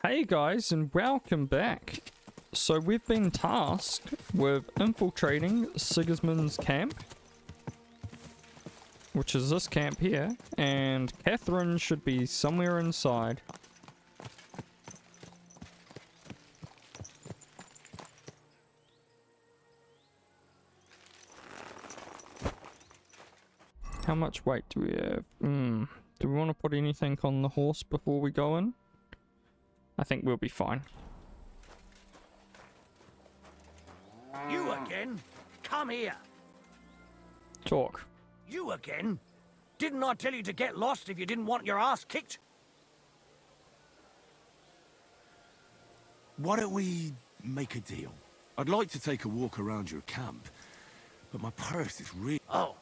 Hey guys, and welcome back. So we've been tasked with infiltrating Sigismund's camp, which is this camp here, and Catherine should be somewhere inside. How much weight do we have? Do we want to put anything on the horse before we go in? I think we'll be fine. You again? Come here. Talk. You again? Didn't I tell you to get lost if you didn't want your ass kicked? Why don't we make a deal? I'd like to take a walk around your camp, but my purse is really... Oh,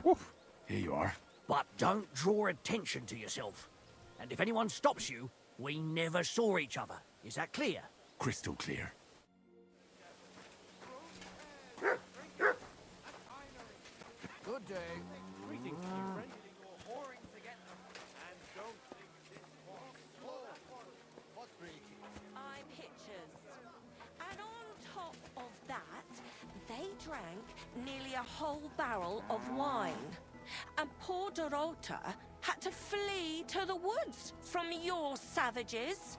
Woof. Here you are. but don't draw attention to yourself. And if anyone stops you, we never saw each other. Is that clear? Crystal clear. Good day. Greetings, my friend. Whoring together. And don't think this What's breaking? I'm Hitchers. And on top of that, they drank nearly a whole barrel of wine. And poor Dorota had to flee to the woods from your savages.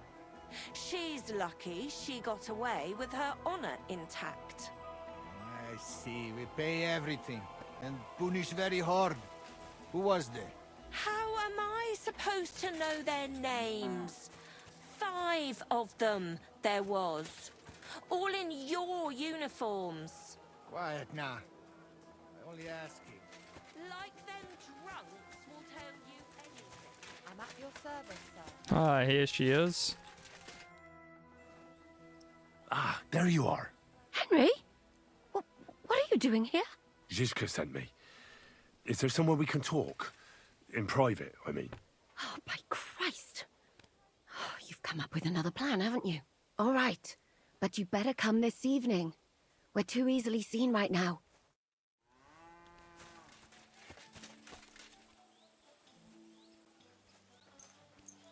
She's lucky she got away with her honor intact. I see. We pay everything and punish very hard. Who was there? How am I supposed to know their names? 5 of them there was. All in your uniforms. Quiet now. I only asking. Like them drunks will tell you anything. I'm at your service, sir. Ah, here she is. Ah, there you are. Henry? What are you doing here? Zizka sent me. Is there somewhere we can talk? In private, I mean. Oh, by Christ. Oh, you've come up with another plan, haven't you? All right. But you better come this evening. We're too easily seen right now.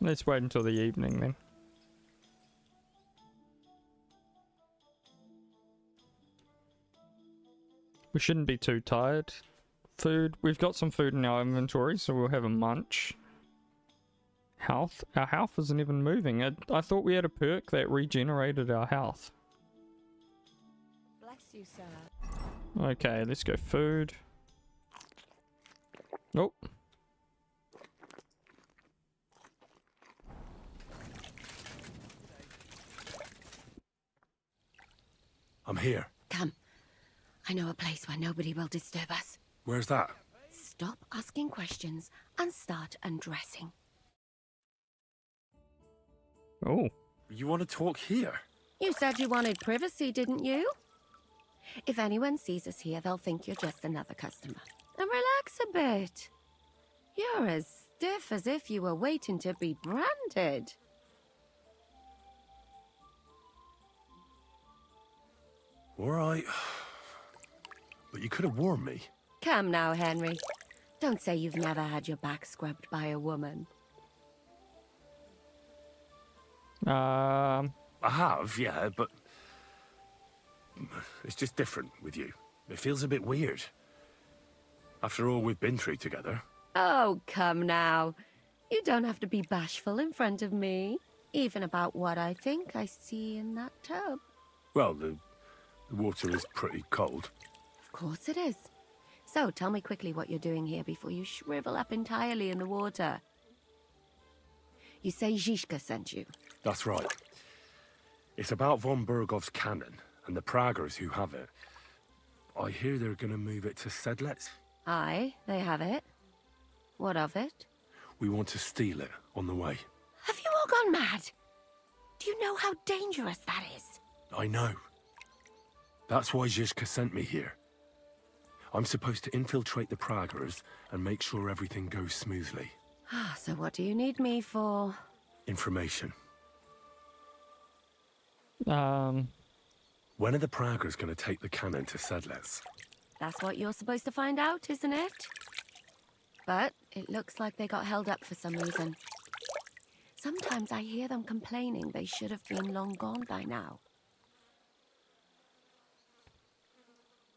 Let's wait until the evening then. We shouldn't be too tired. Food, we've got some food in our inventory, so we'll have a munch. Health, our health isn't even moving. I thought we had a perk that regenerated our health. Bless you, sir. Okay, let's go food. Nope. I'm here. Come. I know a place where nobody will disturb us. Where's that? Stop asking questions and start undressing. Oh, You want to talk here? You said you wanted privacy, didn't you? If anyone sees us here, they'll think you're just another customer. And relax a bit. You're as stiff as if you were waiting to be branded. All right. But you could have warned me. Come now, Henry. Don't say you've never had your back scrubbed by a woman. I have, yeah, but... It's just different with you. It feels a bit weird. After all we've been through together. Oh, come now. You don't have to be bashful in front of me. Even about what I think I see in that tub. Well, the water is pretty cold. Of course it is. So, tell me quickly what you're doing here before you shrivel up entirely in the water. You say Zizka sent you. That's right. It's about von Bergov's cannon and the Praggers who have it. I hear they're going to move it to Sedlec. Aye, they have it. What of it? We want to steal it on the way. Have you all gone mad? Do you know how dangerous that is? I know. That's why Zizka sent me here. I'm supposed to infiltrate the Praggers and make sure everything goes smoothly. So what do you need me for? Information. um, When are the Praggers going to take the cannon to Sedlec? That's what you're supposed to find out, isn't it? But it looks like they got held up for some reason. Sometimes I hear them complaining they should have been long gone by now.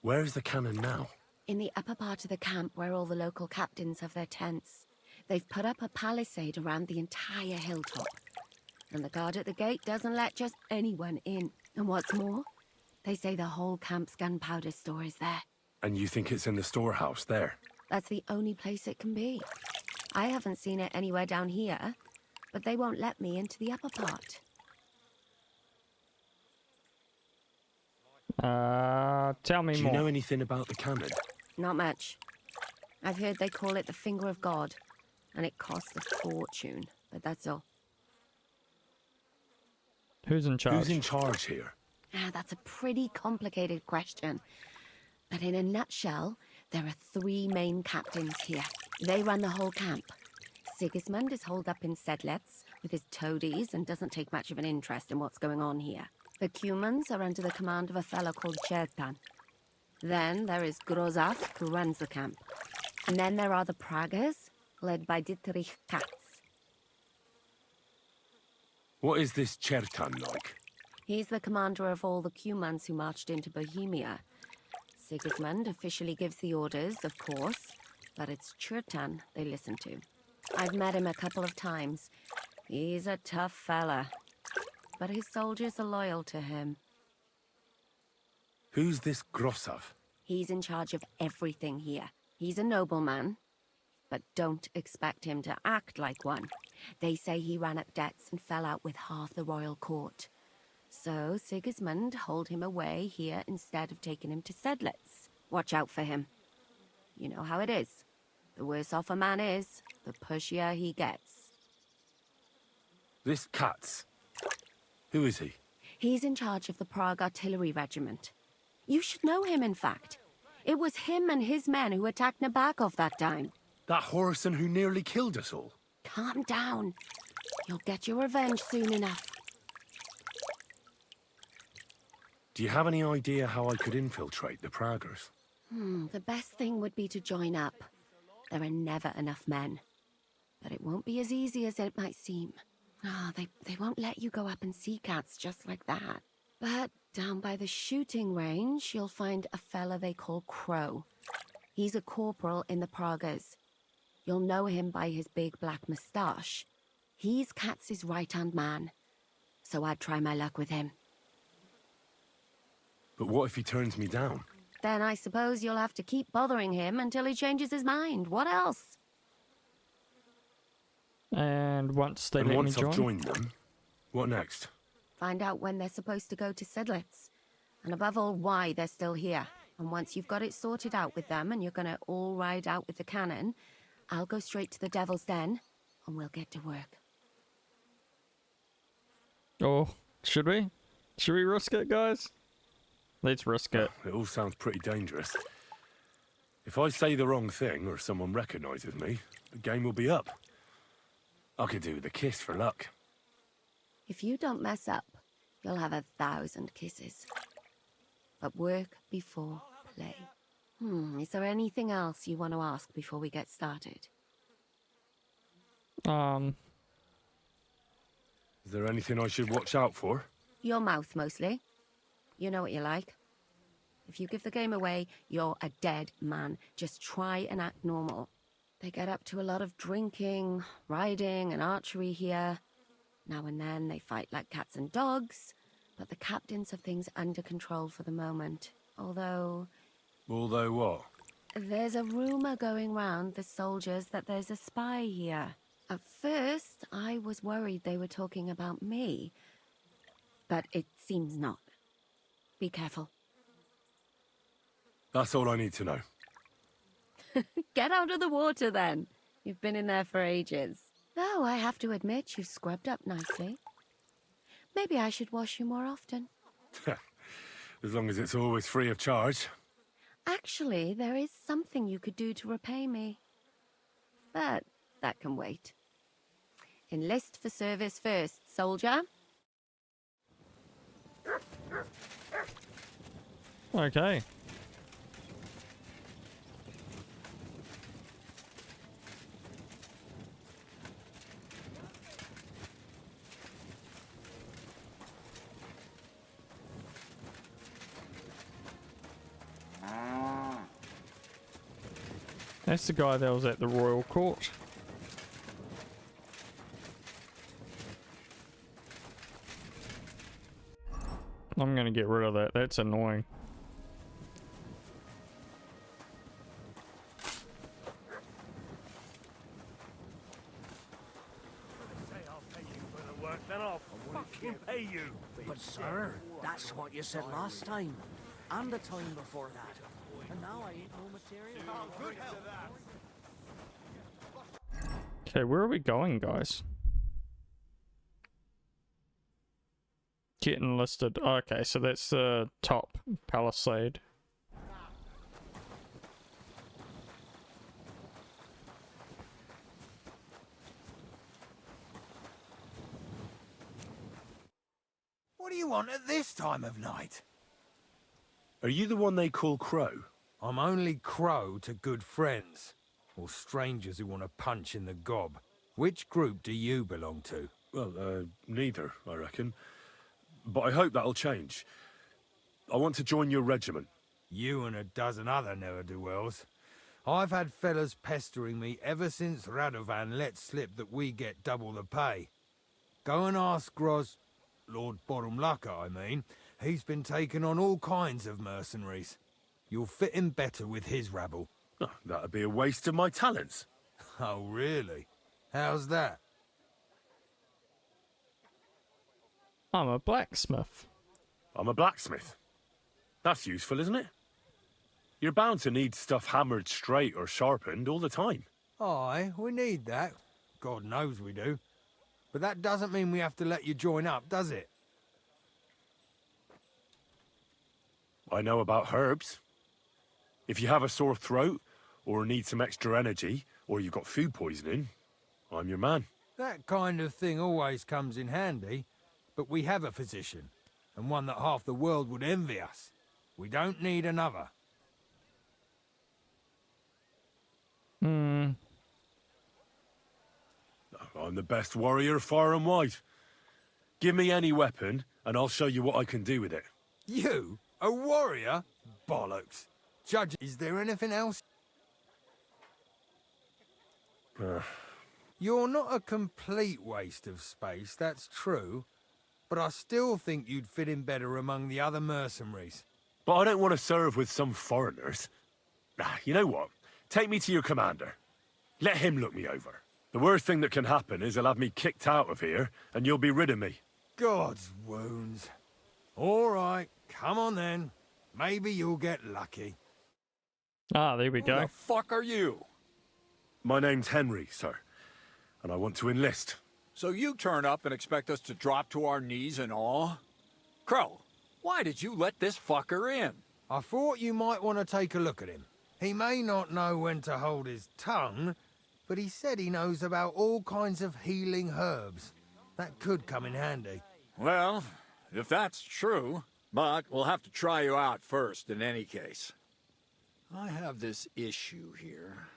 Where is the cannon now? In the upper part of the camp where all the local captains have their tents. They've put up a palisade around the entire hilltop. And the guard at the gate doesn't let just anyone in. And what's more, they say the whole camp's gunpowder store is there. And you think it's in the storehouse there? That's the only place it can be. I haven't seen it anywhere down here, but they won't let me into the upper part. Tell me Do you more. know anything about the cannon? Not much. I've heard they call it the Finger of God, and it costs a fortune, but that's all. Who's in charge? Who's in charge here? That's a pretty complicated question. But in a nutshell, there are 3 main captains here. They run the whole camp. Sigismund is holed up in Sedlitz with his toadies and doesn't take much of an interest in what's going on here. The Cumans are under the command of a fellow called Chertan. Then there is Grozaf, who runs the camp. And then there are the Pragas, led by Dietrich Katz. What is this Chertan like? He's the commander of all the Cumans who marched into Bohemia. Sigismund officially gives the orders, of course, but it's Chertan they listen to. I've met him a couple of times. He's a tough fella, but his soldiers are loyal to him. Who's this Grossav? He's in charge of everything here. He's a nobleman, but don't expect him to act like one. They say he ran up debts and fell out with half the royal court. So Sigismund holed him away here instead of taking him to Sedlitz. Watch out for him. You know how it is. The worse off a man is, the pushier he gets. This Katz. Who is he? He's in charge of the Prague Artillery Regiment. You should know him, in fact. It was him and his men who attacked Nabakov that time. That Horison who nearly killed us all. Calm down. You'll get your revenge soon enough. Do you have any idea how I could infiltrate the Praggers? The best thing would be to join up. There are never enough men. But it won't be as easy as it might seem. They won't let you go up and see cats just like that. But down by the shooting range, you'll find a fella they call Crow. He's a corporal in the Pragas. You'll know him by his big black moustache. He's Katz's right-hand man. So I'd try my luck with him. But what if he turns me down? Then I suppose you'll have to keep bothering him until he changes his mind. What else? And once they And let once me I've join? joined them, what next? Find out when they're supposed to go to Sedlitz. And above all, why they're still here. And once you've got it sorted out with them and you're gonna all ride out with the cannon, I'll go straight to the Devil's Den and we'll get to work. Oh, should we? Should we risk it, guys? Let's risk it. It all sounds pretty dangerous. If I say the wrong thing or someone recognizes me, the game will be up. I could do with a kiss for luck. If you don't mess up, you'll have 1,000 kisses. But work before play. Is there anything else you want to ask before we get started? Is there anything I should watch out for? Your mouth, mostly. You know what you like. If you give the game away, you're a dead man. Just try and act normal. They get up to a lot of drinking, riding, and archery here. Now and then they fight like cats and dogs, but the captains have things under control for the moment. Although what? there's a rumor going round the soldiers that there's a spy here. At first, I was worried they were talking about me, but it seems not. Be careful. That's all I need to know. Get out of the water, then. You've been in there for ages. Though I have to admit, you've scrubbed up nicely. Maybe I should wash you more often. As long as it's always free of charge. Actually, there is something you could do to repay me. But that can wait. Enlist for service first, soldier. Okay. That's the guy that was at the royal court. I'm gonna get rid of that. That's annoying. But sir, that's what you said last time. And the time before that. And now I ain't no material. Okay, where are we going, guys? Get enlisted. Okay, so that's the top palisade. What do you want at this time of night? Are you the one they call Crow? I'm only Crow to good friends, or strangers who want to punch in the gob. Which group do you belong to? Well, neither, I reckon. But I hope that'll change. I want to join your regiment. You and a dozen other ne'er-do-wells. I've had fellas pestering me ever since Radovan let slip that we get double the pay. Go and ask Lord Borumlaka, I mean. He's been taking on all kinds of mercenaries. You'll fit in better with his rabble. Oh, that'd be a waste of my talents. Oh, really? How's that? I'm a blacksmith. I'm a blacksmith. That's useful, isn't it? You're bound to need stuff hammered straight or sharpened all the time. Aye, we need that. God knows we do. But that doesn't mean we have to let you join up, does it? I know about herbs. If you have a sore throat, or need some extra energy, or you've got food poisoning, I'm your man. That kind of thing always comes in handy. But we have a physician, and one that half the world would envy us. We don't need another. Hmm. I'm the best warrior far and wide. Give me any weapon, and I'll show you what I can do with it. You? A warrior? Bollocks. Judge, is there anything else? You're not a complete waste of space, that's true. But I still think you'd fit in better among the other mercenaries. But I don't want to serve with some foreigners. You know what? Take me to your commander. Let him look me over. The worst thing that can happen is he'll have me kicked out of here, and you'll be rid of me. God's wounds. All right, come on then. Maybe you'll get lucky. Ah, there we Who go. the fuck are you? My name's Henry, sir, and I want to enlist. So you turn up and expect us to drop to our knees in awe? Crow, why did you let this fucker in? I thought you might want to take a look at him. He may not know when to hold his tongue, but he said he knows about all kinds of healing herbs. That could come in handy. Well, if that's true, but we'll have to try you out first in any case. I have this issue here.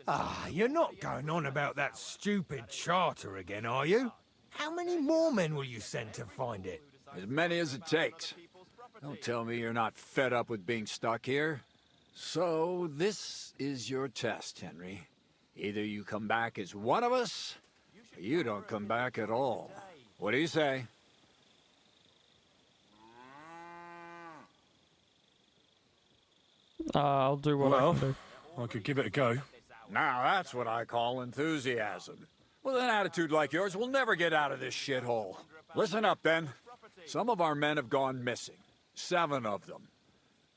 Ah, you're not going on about that stupid charter again, are you? How many more men will you send to find it? As many as it takes. Don't tell me you're not fed up with being stuck here. So, this is your test, Henry. Either you come back as one of us, or you don't come back at all. What do you say? I'll do what I can do. I could give it a go. Now that's what I call enthusiasm. With an attitude like yours, we'll never get out of this shithole. Listen up, then. Some of our men have gone missing. 7 of them.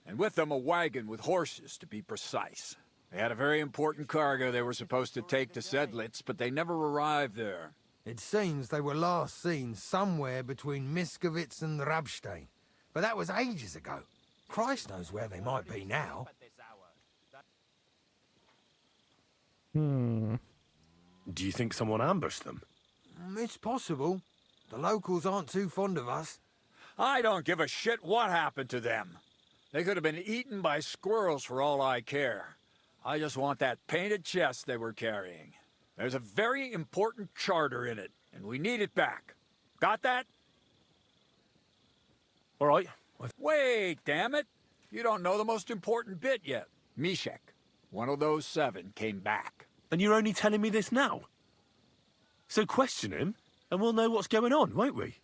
And with them a wagon with horses, to be precise. They had a very important cargo they were supposed to take to Sedlitz, but they never arrived there. It seems they were last seen somewhere between Miskovitz and Rabstein. But that was ages ago. Christ knows where they might be now. Do you think someone ambushed them? It's possible. The locals aren't too fond of us. I don't give a shit what happened to them. They could have been eaten by squirrels for all I care. I just want that painted chest they were carrying. There's a very important charter in it, and we need it back. Got that? All right. Wait, damn it! You don't know the most important bit yet. Mishek. One of those 7 came back. And you're only telling me this now? So question him, and we'll know what's going on, won't we?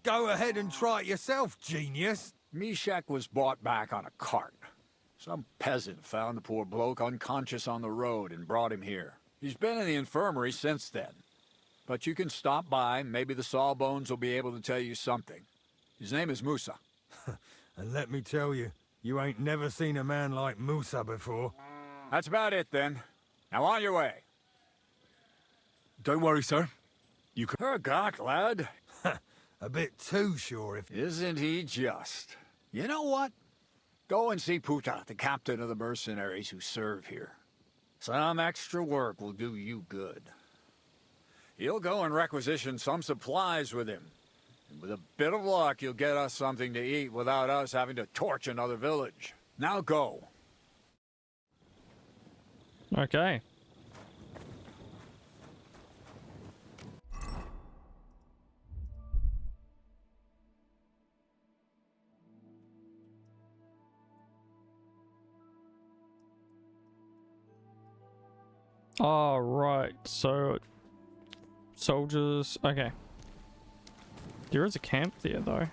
Go ahead and try it yourself, genius. Mishek was brought back on a cart. Some peasant found the poor bloke unconscious on the road and brought him here. He's been in the infirmary since then. But you can stop by, maybe the Sawbones will be able to tell you something. His name is Musa. And let me tell you, you ain't never seen a man like Musa before. That's about it then. Now on your way. Don't worry, sir. You can... Hergott, lad. A bit too sure if... Isn't he just? You know what? Go and see Puta, the captain of the mercenaries who serve here. Some extra work will do you good. He'll go and requisition some supplies with him. And with a bit of luck, you'll get us something to eat without us having to torch another village. Now go. Okay. All right, so soldiers. Okay, there is a camp there though.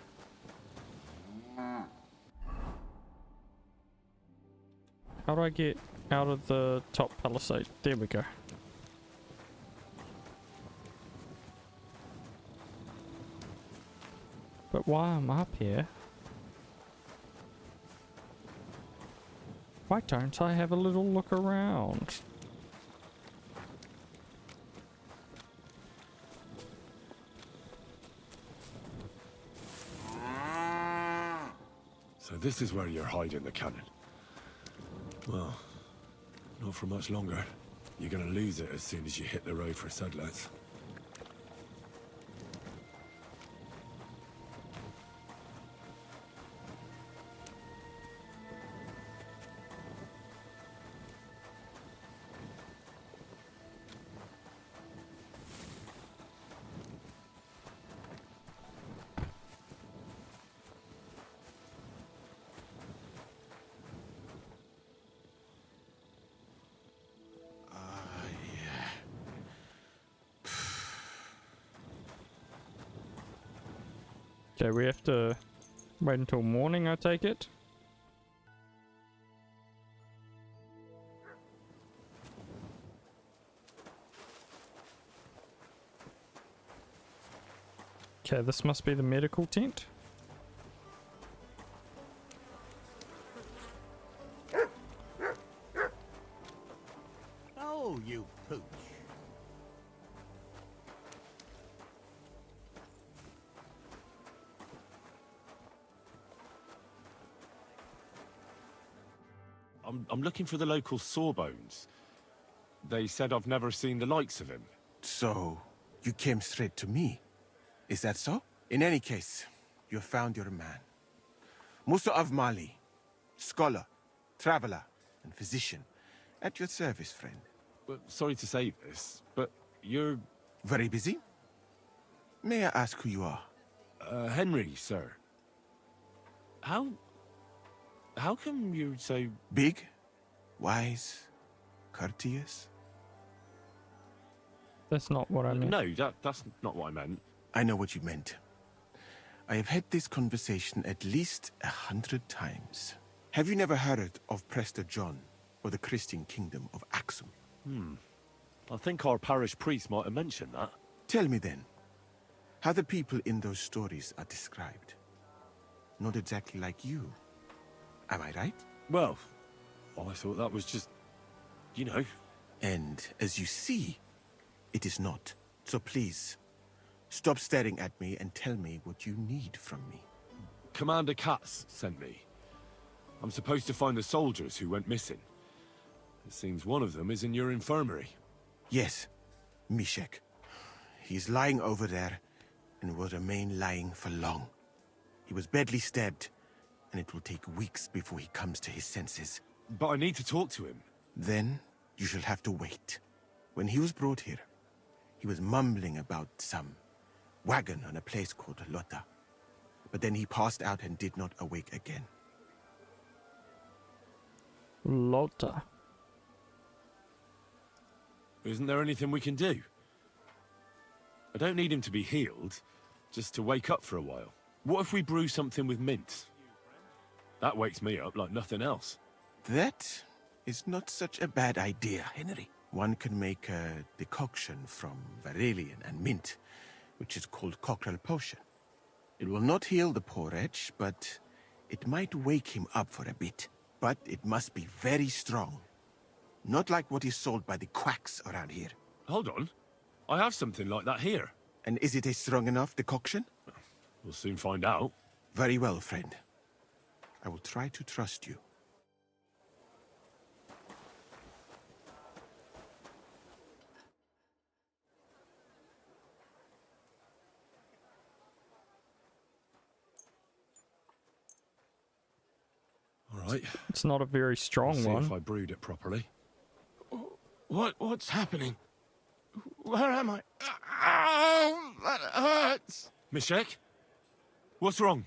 How do I get out of the top palisade? There we go. But why I'm up here? Why don't I have a little look around? So this is where you're hiding the cannon. Well, not for much longer. You're gonna lose it as soon as you hit the road for Sedlets. Okay, we have to wait until morning, I take it. Okay, this must be the medical tent. Oh, you pooch. I'm looking for the local Sawbones. They said I've never seen the likes of him. So, you came straight to me. Is that so? In any case, you have found your man. Musa of Mali, scholar, traveler, and physician. At your service, friend. But sorry to say this, but you're... Very busy? May I ask who you are? Henry, sir. How come you're so... Big? Wise? Courteous? That's not what I meant. No, that's not what I meant. I know what you meant. I have had this conversation at least 100 times. Have you never heard of Prester John or the Christian kingdom of Axum? I think our parish priest might have mentioned that. Tell me then, how the people in those stories are described. Not exactly like you. Am I right? Well, I thought that was just... you know. And as you see, it is not. So please, stop staring at me and tell me what you need from me. Commander Katz sent me. I'm supposed to find the soldiers who went missing. It seems one of them is in your infirmary. Yes, Mishek. He's lying over there and will remain lying for long. He was badly stabbed, and it will take weeks before he comes to his senses. But I need to talk to him. Then you shall have to wait. When he was brought here, he was mumbling about some wagon on a place called Lota. But then he passed out and did not awake again. Lota. Isn't there anything we can do? I don't need him to be healed, just to wake up for a while. What if we brew something with mint? That wakes me up like nothing else. That is not such a bad idea, Henry. One can make a decoction from Varelian and mint, which is called Cockrell Potion. It will not heal the poor wretch, but it might wake him up for a bit. But it must be very strong. Not like what is sold by the quacks around here. Hold on. I have something like that here. And is it a strong enough decoction? We'll soon find out. Very well, friend. I will try to trust you. All right. It's not a very strong See one. if I brewed it properly. What's happening? Where am I? Ow! That hurts! Mishek? What's wrong?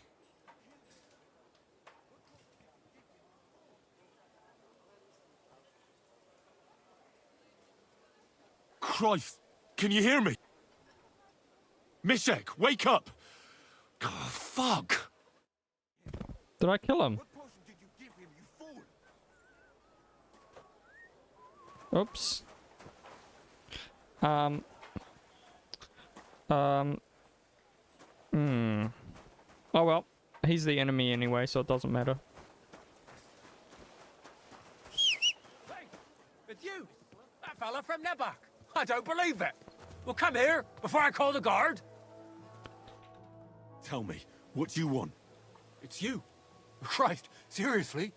Christ! Can you hear me? Mishek, wake up! Oh, fuck! Did I kill him? What potion did you give him, you fool? Oops. Oh well, he's the enemy anyway, so it doesn't matter. Hey, it's you! That fella from Nebak! I don't believe it! Well, come here, before I call the guard! Tell me, what do you want? It's you! Christ, seriously?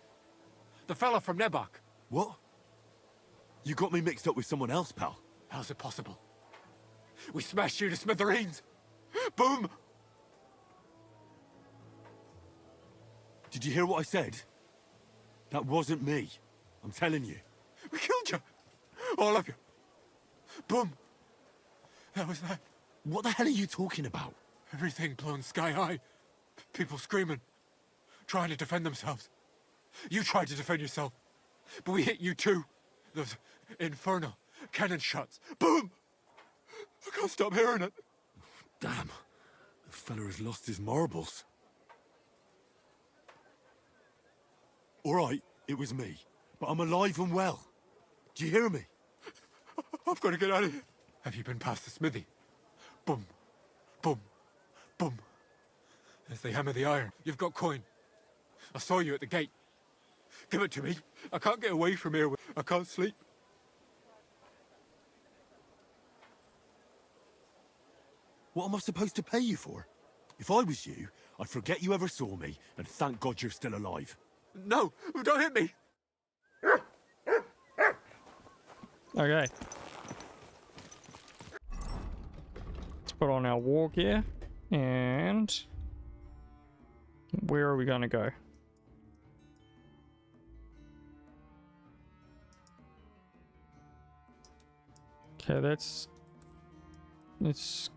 The fella from Nebak. What? You got me mixed up with someone else, pal. How's it possible? We smashed you to smithereens! Boom! Did you hear what I said? That wasn't me. I'm telling you. We killed you! All of you! Boom! That was that. What the hell are you talking about? Everything blown sky high. People screaming. Trying to defend themselves. You tried to defend yourself. But we hit you too. Those infernal cannon shots. Boom! I can't stop hearing it. Damn. The fella has lost his marbles. All right, it was me. But I'm alive and well. Do you hear me? I've got to get out of here. Have you been past the smithy? Boom. Boom. Boom. As they hammer the iron, you've got coin. I saw you at the gate. Give it to me. I can't get away from here. I can't sleep. What am I supposed to pay you for? If I was you, I'd forget you ever saw me, and thank God you're still alive. No, don't hit me. Okay. Let's put on our war gear, and where are we going to go? Okay, let's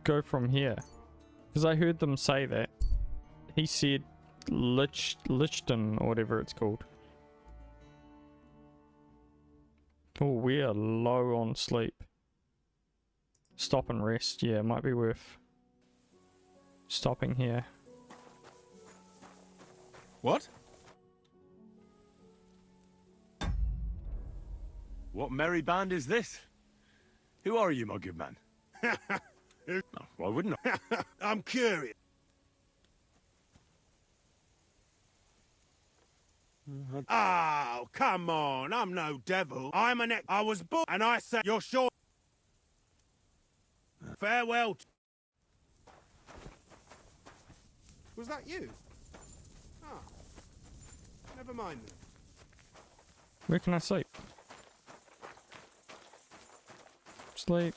go from here, because I heard them say that. He said Lichten or whatever it's called. Oh, we are low on sleep. Stop and rest. Yeah, might be worth stopping here. What? What merry band is this? Who are you, my good man? Oh, why wouldn't I? I'm curious. Oh, come on. I'm no devil. I'm an I was born and I say you're sure. Farewell. Was that you? Ah. Never mind then. Where can I sleep? Sleep.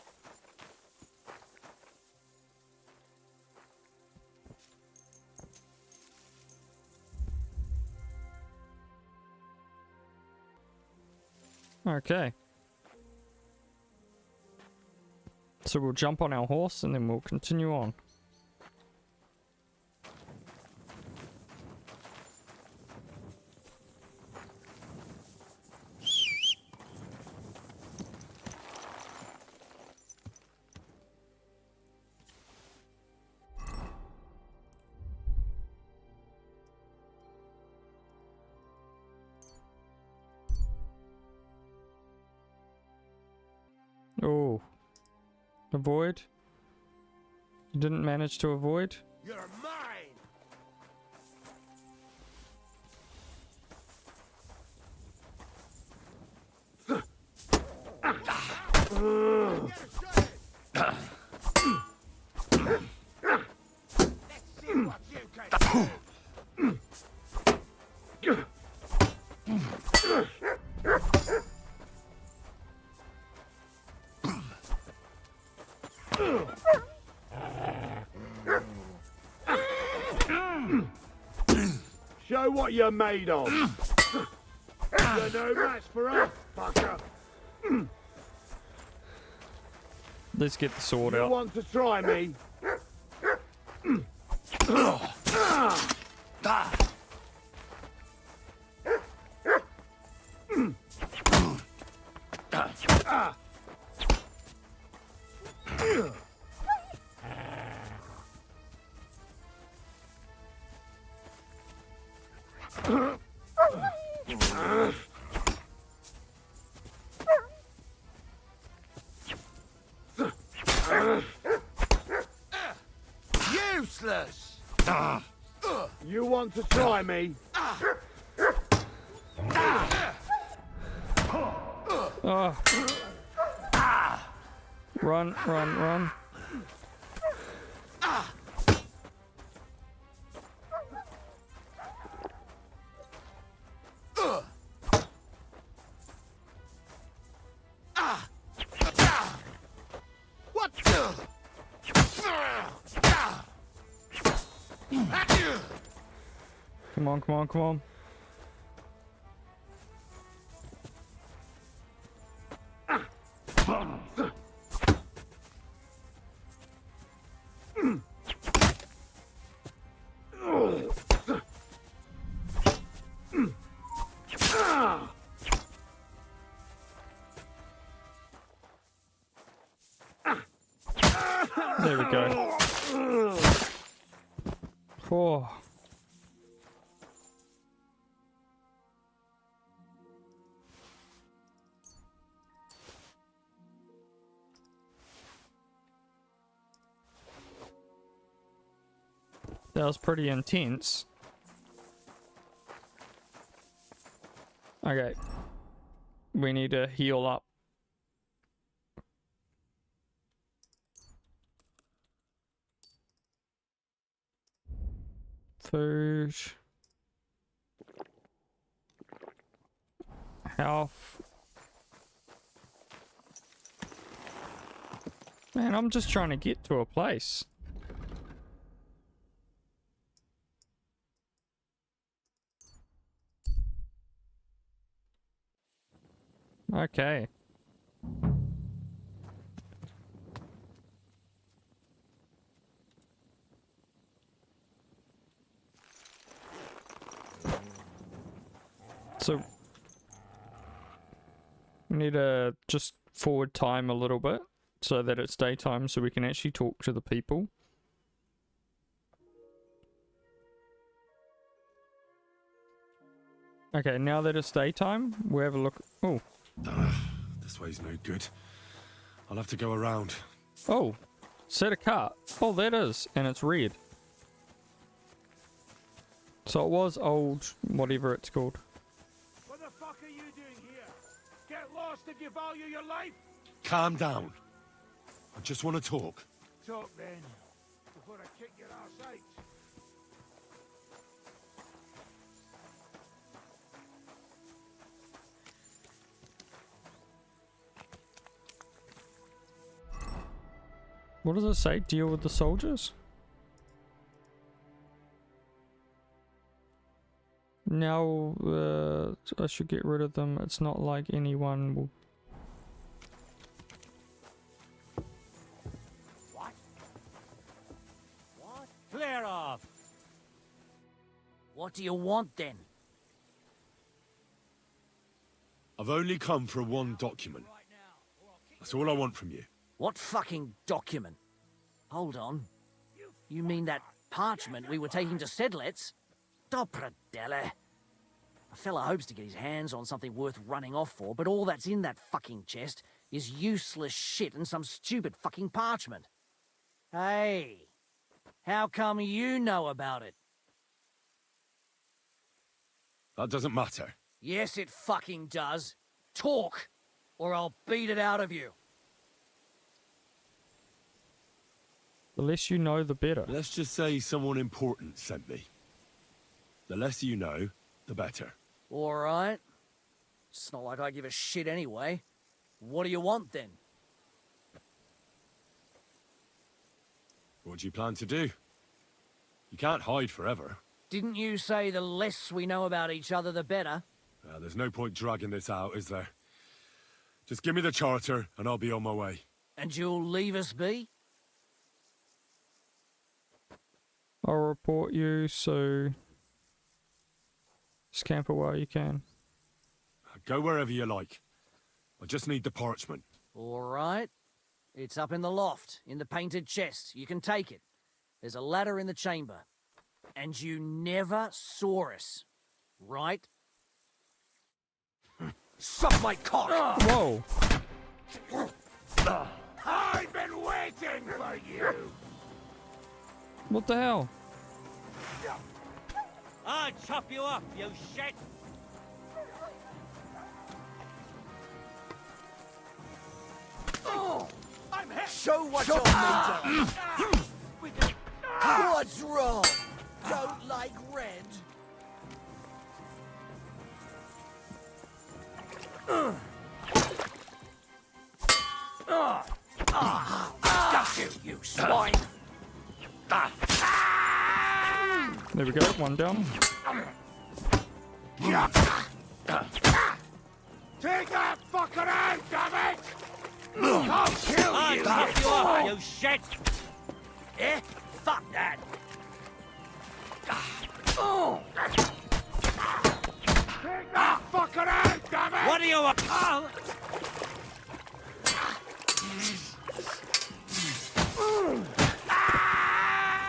Okay. So we'll jump on our horse and then we'll continue on. Oh. Avoid. You didn't manage to avoid? You're mine! Show what you're made of. You're no match for us, fucker. Let's get the sword You out. want to try me? Useless! You want to try me? Oh. Run, run, run. What? Come on, come on, come on. There we go. Oh. That was pretty intense. Okay. We need to heal up. Food. Health. Man, I'm just trying to get to a place. Okay. So we need to just forward time a little bit so that it's daytime so we can actually talk to the people. Okay, now that it's daytime, we have a look. Oh. This way's no good. I'll have to go around. Oh. Set a cart. Oh, that is. And it's red. So it was old, whatever it's called. What the fuck are you doing here? Get lost if you value your life. Calm down. I just want to talk. Talk then, before I kick your arse out. What does it say? Deal with the soldiers? Now, I should get rid of them. It's not like anyone will... What? What? Clear off! What do you want then? I've only come for one document. That's all I want from you. What fucking document? Hold on. You mean that parchment we were taking to Sedlets? Dopradelle. A fella hopes to get his hands on something worth running off for, but all that's in that fucking chest is useless shit and some stupid fucking parchment. Hey, how come you know about it? That doesn't matter. Yes, it fucking does. Talk, or I'll beat it out of you. The less you know, the better. Let's just say someone important sent me. The less you know, the better. All right. It's not like I give a shit anyway. What do you want then? What do you plan to do? You can't hide forever. Didn't you say the less we know about each other, the better? There's no point dragging this out, is there? Just give me the charter, and I'll be on my way. And you'll leave us be? I'll report you, so scamper while you can. Go wherever you like. I just need the parchment. All right. It's up in the loft, in the painted chest. You can take it. There's a ladder in the chamber. And you never saw us, right? Suck my cock! Whoa! I've been waiting for you! What the hell? I'll chop you up, you shit! Show what you're made of! What's wrong? Don't like red? Got you, you swine! There we go, one down. Take that fucker out, damn it! I'll kill you! I'll chop you up, you shit! Eh? Fuck that! Take that fucker out, damn it! What do you want?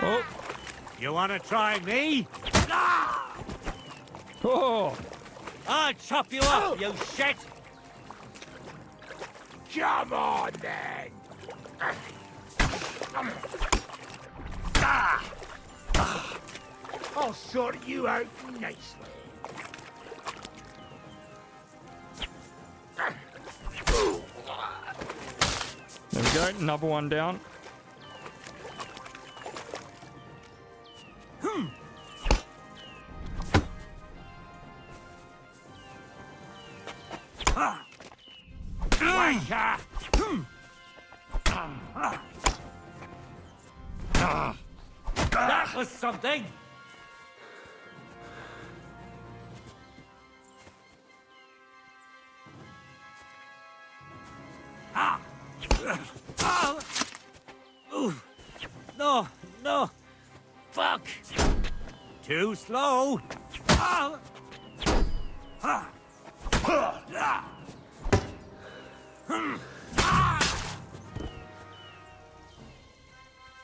Oh! You wanna try me? Oh! I'll chop you up, you shit! Come on, then! I'll sort you out nicely. There we go, another one down. Wanker! That was something! No, no! Fuck! Too slow!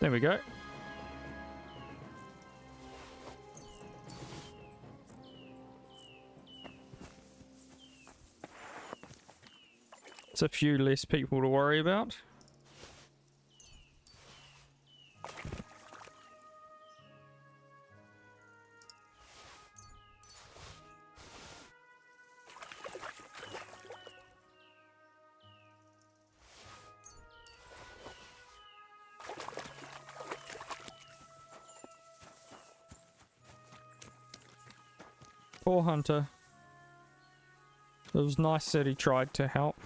There we go. It's a few less people to worry about. Poor Hunter. It was nice that he tried to help.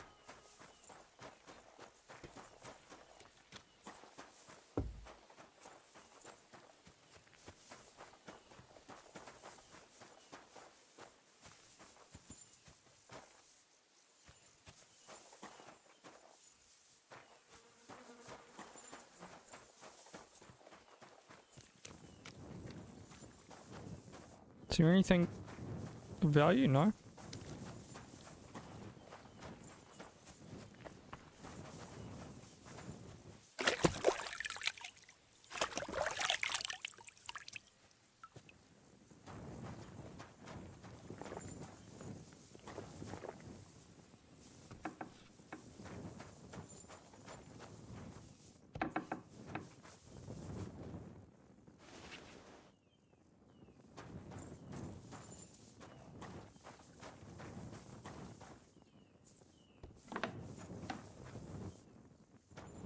Is there anything of value? No.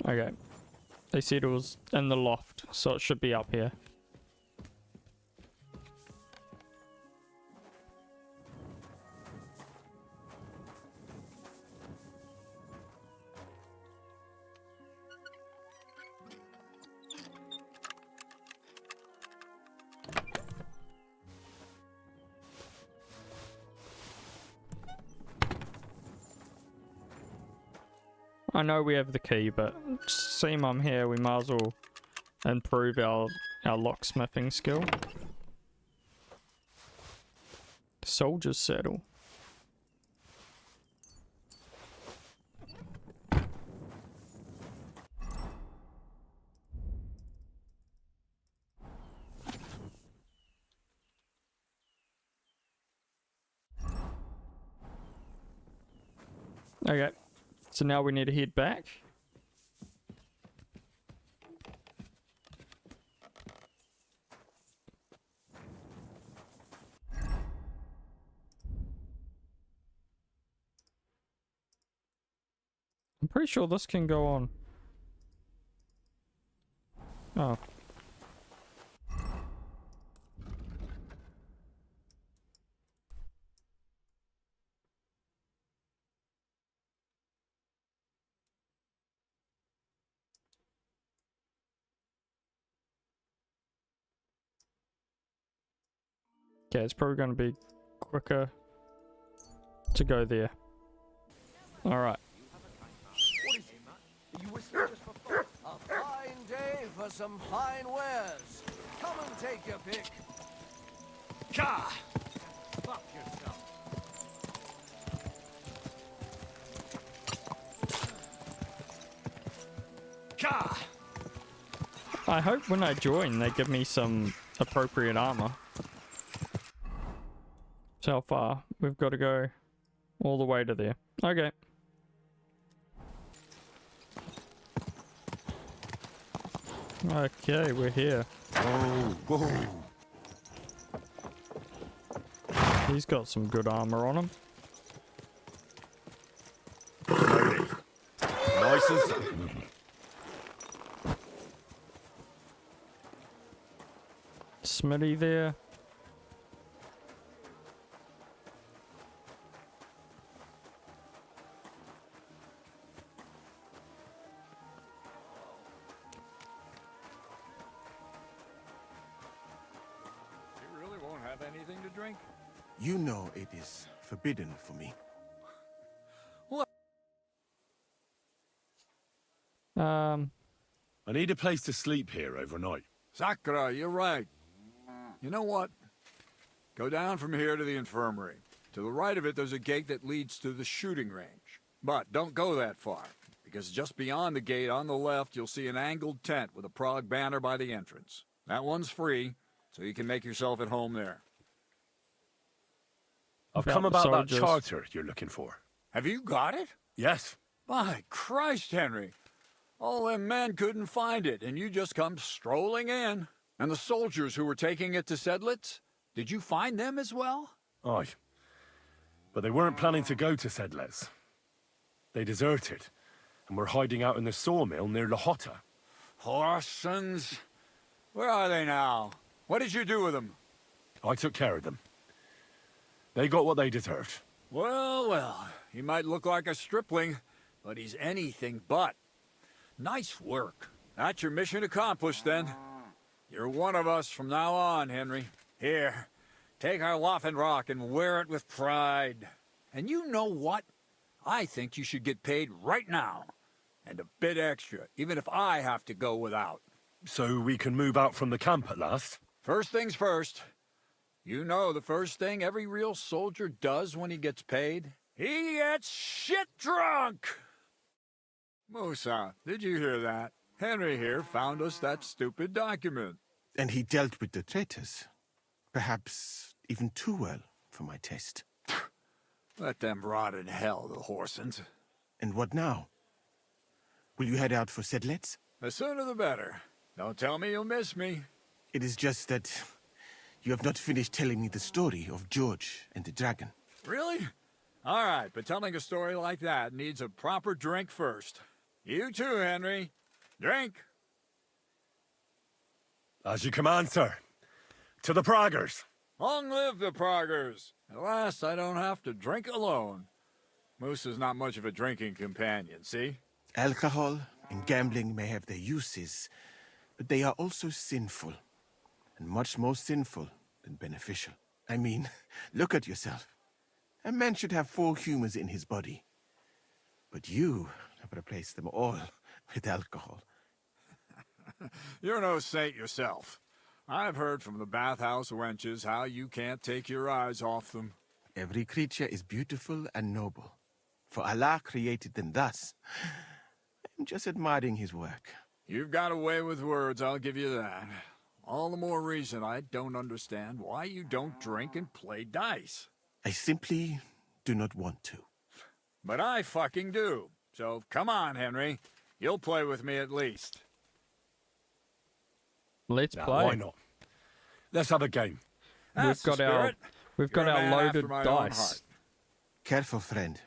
Okay. They said it was in the loft, so it should be up here. I know we have the key, but seeing I'm here, we might as well improve our locksmithing skill. Soldier's saddle. Okay, so now we need to head back. I'm pretty sure this can go on. Oh. Okay, it's probably going to be quicker to go there. Alright. A fine day for some fine wares. Come and take your pick. Ka! Fuck yourself. Ka! I hope when I join they give me some appropriate armor. So how far? We've got to go all the way to there. Okay. Okay, we're here. Oh, whoa. He's got some good armor on him. Slowly. Nice and slow. Smitty there. You really won't have anything to drink? You know it is forbidden for me. I need a place to sleep here overnight. Sakura, you're right. You know what? Go down from here to the infirmary. To the right of it, there's a gate that leads to the shooting range. But don't go that far, because just beyond the gate on the left, you'll see an angled tent with a Prague banner by the entrance. That one's free, so you can make yourself at home there. I've About come the about that soldiers. charter you're looking for. Have you got it? Yes. My Christ, Henry. All them men couldn't find it, and you just come strolling in. And the soldiers who were taking it to Sedlitz, did you find them as well? Aye. But they weren't planning to go to Sedlitz. They deserted, and were hiding out in the sawmill near Lahota. Horsens. Where are they now? What did you do with them? I took care of them. They got what they deserved. Well, well, he might look like a stripling, but he's anything but. Nice work. That's your mission accomplished, then. You're one of us from now on, Henry. Here, take our Waffenrock and wear it with pride. And you know what? I think you should get paid right now. And a bit extra, even if I have to go without. So we can move out from the camp at last? First things first. You know the first thing every real soldier does when he gets paid? He gets shit drunk! Musa, did you hear that? Henry here found us that stupid document. And he dealt with the traitors. Perhaps even too well for my taste. Let them rot in hell, the Horsens. And what now? Will you head out for Sedlitz? The sooner the better. Don't tell me you'll miss me. It is just that you have not finished telling me the story of George and the dragon. Really? All right, but telling a story like that needs a proper drink first. You too, Henry. Drink. As you command, sir. To the Praggers. Long live the Praggers. At last, I don't have to drink alone. Moose is not much of a drinking companion, see? Alcohol and gambling may have their uses, but they are also sinful, and much more sinful than beneficial. I mean, look at yourself. A man should have 4 humors in his body, but you have replaced them all with alcohol. You're no saint yourself. I've heard from the bathhouse wenches how you can't take your eyes off them. Every creature is beautiful and noble, for Allah created them thus. I'm just admiring his work. You've got a way with words, I'll give you that. All the more reason I don't understand why you don't drink and play dice. I simply do not want to. But I fucking do. So come on, Henry. You'll play with me at least. Let's Now, play. why not? Let's have a game. That's the spirit. We've got You're a our man after loaded my own dice. heart. Careful, friend.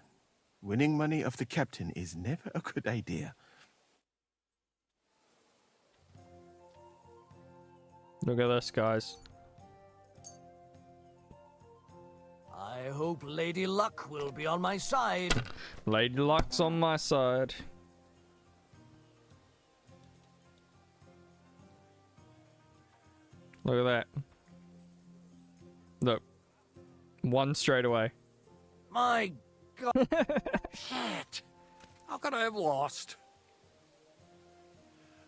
Winning money of the captain is never a good idea. Look at this, guys. I hope Lady Luck will be on my side. Lady Luck's on my side. Look at that. Look. 1 straight away. My God. Shit. How could I have lost?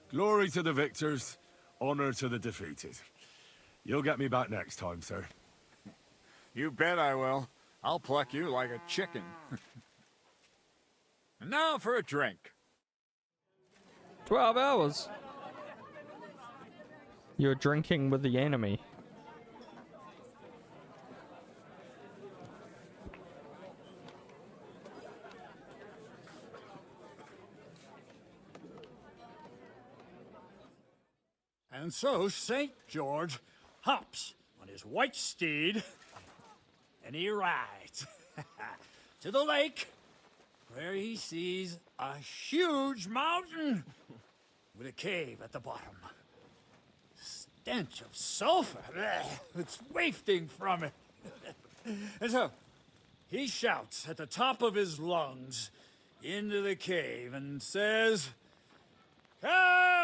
Glory to the victors, honor to the defeated. You'll get me back next time, sir. You bet I will. I'll pluck you like a chicken. And now for a drink. 12 hours. You're drinking with the enemy. And so St. George hops on his white steed, and he rides to the lake, where he sees a huge mountain with a cave at the bottom. Stench of sulfur, it's wafting from it. And so he shouts at the top of his lungs into the cave and says, "Come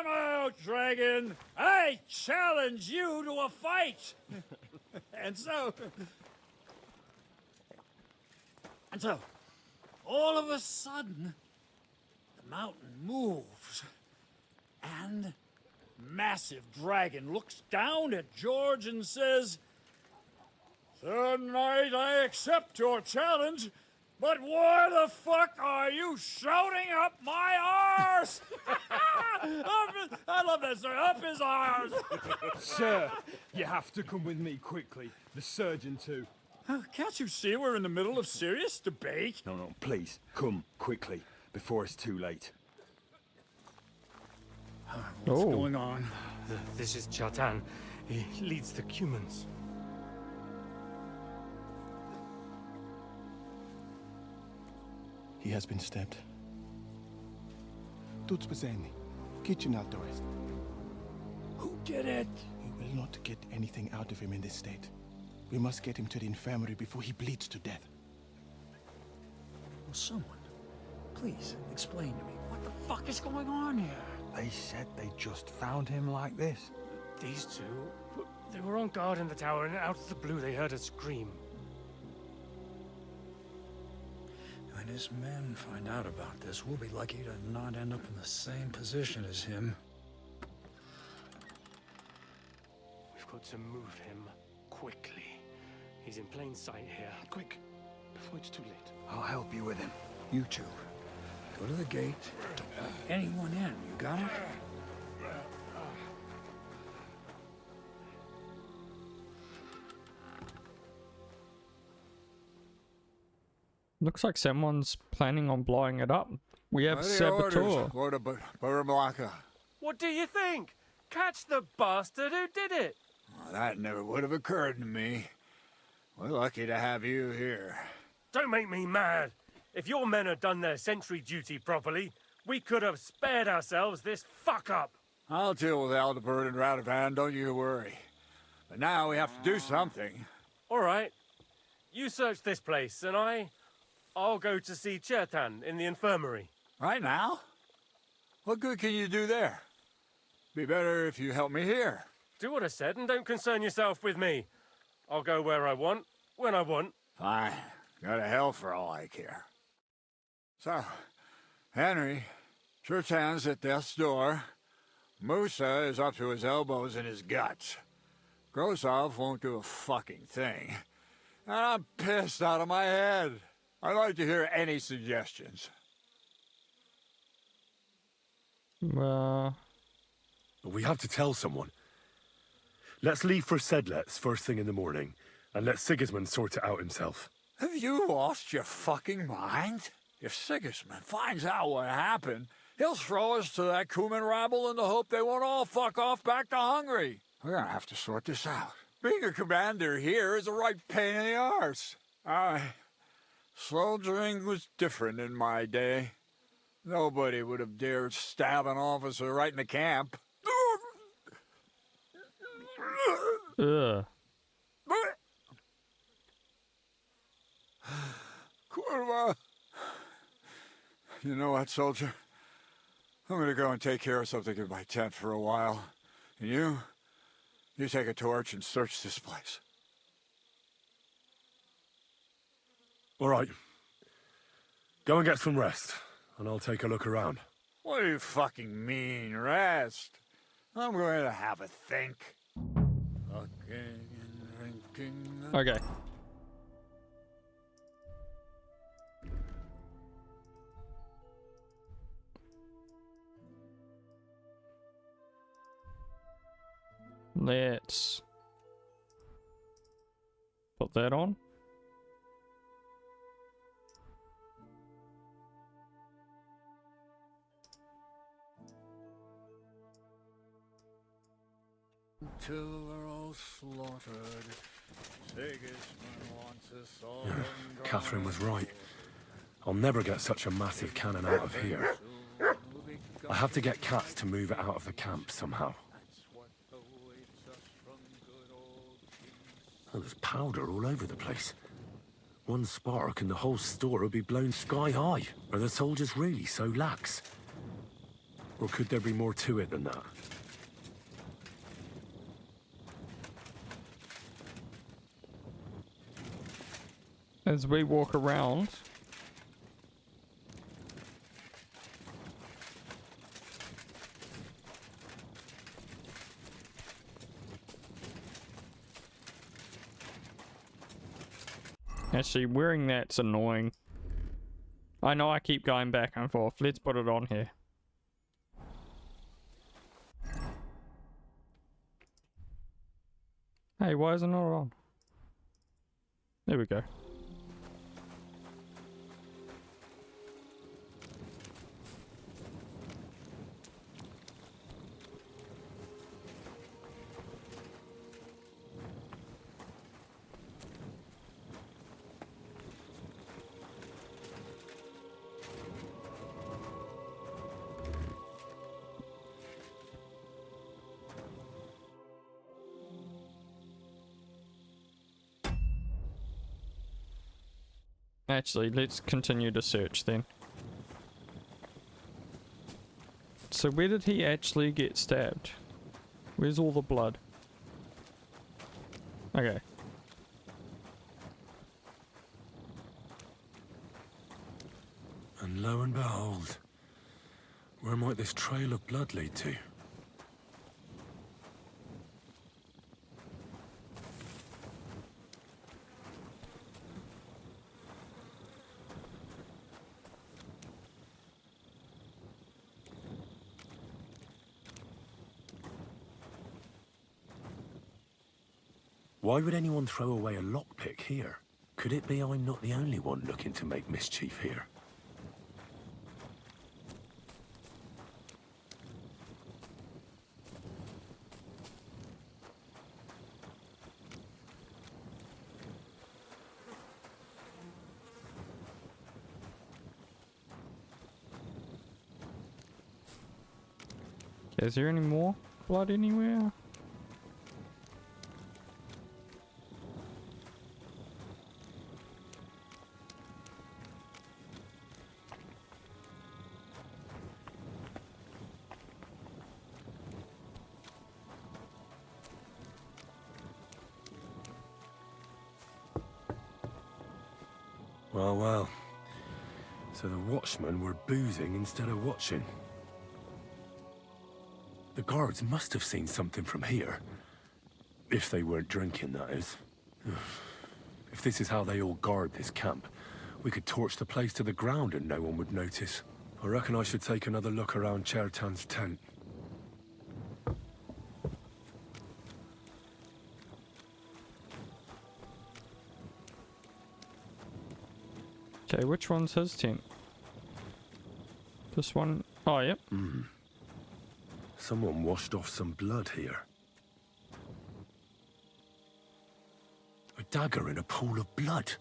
out, dragon! I challenge you to a fight!" And so, all of a sudden, the mountain moves, and massive dragon looks down at George and says, "Sir Knight, I accept your challenge, but why the fuck are you shouting up my arse?" I love that, sir. Up his arse. Sir, you have to come with me quickly. The surgeon too. Can't you see we're in the middle of serious debate? No, please, come quickly, before it's too late. What's going on? This is Chatan. He leads the Cumans. He has been stabbed. Tuts beseni. Kitchen out the rest. Who did it? We will not get anything out of him in this state. We must get him to the infirmary before he bleeds to death. Will someone please explain to me what the fuck is going on here? They said they just found him like this. These two, they were on guard in the tower, and out of the blue they heard a scream. When his men find out about this, we'll be lucky to not end up in the same position as him. We've got to move him quickly. He's in plain sight here. Quick, before it's too late. I'll help you with him. You two, go to the gate. Don't let anyone in. You got it? Looks like someone's planning on blowing it up. We have Saboteur. Lord of Baramlaka. What do you think? Catch the bastard who did it! Well, that never would have occurred to me. We're lucky to have you here. Don't make me mad. If your men had done their sentry duty properly, We could have spared ourselves this fuck-up. I'll deal with Aldebert and Radovan, don't you worry. But now we have to do something. All right. You search this place, and I'll go to see Chertan in the infirmary. Right now? What good can you do there? Be better if you help me here. Do what I said, and don't concern yourself with me. I'll go where I want, when I want. Fine. Go to hell for all I care. So, Henry, Chertan's at death's door. Musa is up to his elbows in his guts. Grosov won't do a fucking thing. And I'm pissed out of my head. I'd like to hear any suggestions. We have to tell someone. Let's leave for Sedlets first thing in the morning, and let Sigismund sort it out himself. Have you lost your fucking mind? If Sigismund finds out what happened, he'll throw us to that Cuman rabble in the hope they won't all fuck off back to Hungary. We're gonna have to sort this out. Being a commander here is a right pain in the arse. Soldiering was different in my day. Nobody would have dared stab an officer right in the camp. Ugh. Kurva. You know what, soldier? I'm gonna go and take care of something in my tent for a while. And you take a torch and search this place. All right. Go and get some rest, and I'll take a look around. What do you fucking mean, rest? I'm going to have a think. Fucking drinking. Okay. Let's put that on. Till we're all slaughtered. Sigismund wants us all. Yeah, Catherine was right. I'll never get such a massive cannon out of here. I have to get Cats to move it out of the camp somehow. Oh, there's powder all over the place. One spark and the whole store will be blown sky high. Are the soldiers really so lax? Or could there be more to it than that? As we walk around, actually wearing that's annoying. I know I keep going back and forth. Let's put it on here. Hey, why is it not on? There we go. Actually, let's continue to search then. So where did he actually get stabbed? Where's all the blood? Okay. And lo and behold, where might this trail of blood lead to? Why would anyone throw away a lockpick here? Could it be I'm not the only one looking to make mischief here? Okay, is there any more blood anywhere? Well, well. So the watchmen were boozing instead of watching. The guards must have seen something from here. If they weren't drinking, that is. If this is how they all guard this camp, we could torch the place to the ground and no one would notice. I reckon I should take another look around Chertan's tent. Okay, which one's his tent? This one? Oh, yep. Someone washed off some blood here. A dagger in a pool of blood.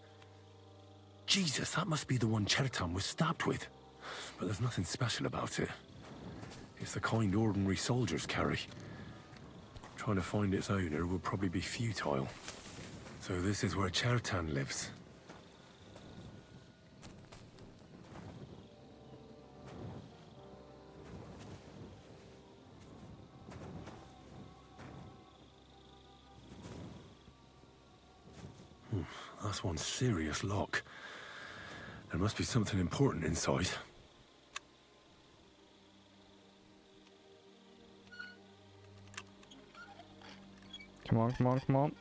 Jesus, that must be the one Chertan was stabbed with. But there's nothing special about it. It's the kind ordinary soldiers carry. Trying to find its owner would probably be futile. So this is where Chertan lives. That's one serious lock. There must be something important inside. Come on, come on, come on.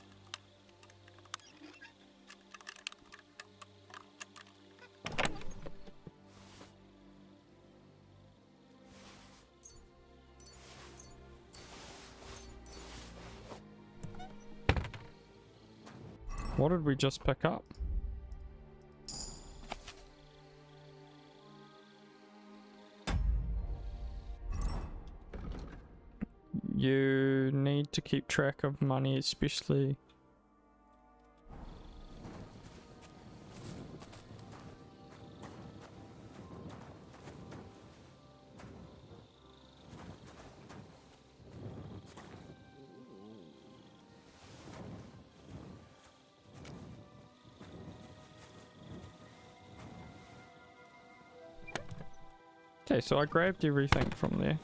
What did we just pick up? You need to keep track of money, especially. Okay, so I grabbed everything from there.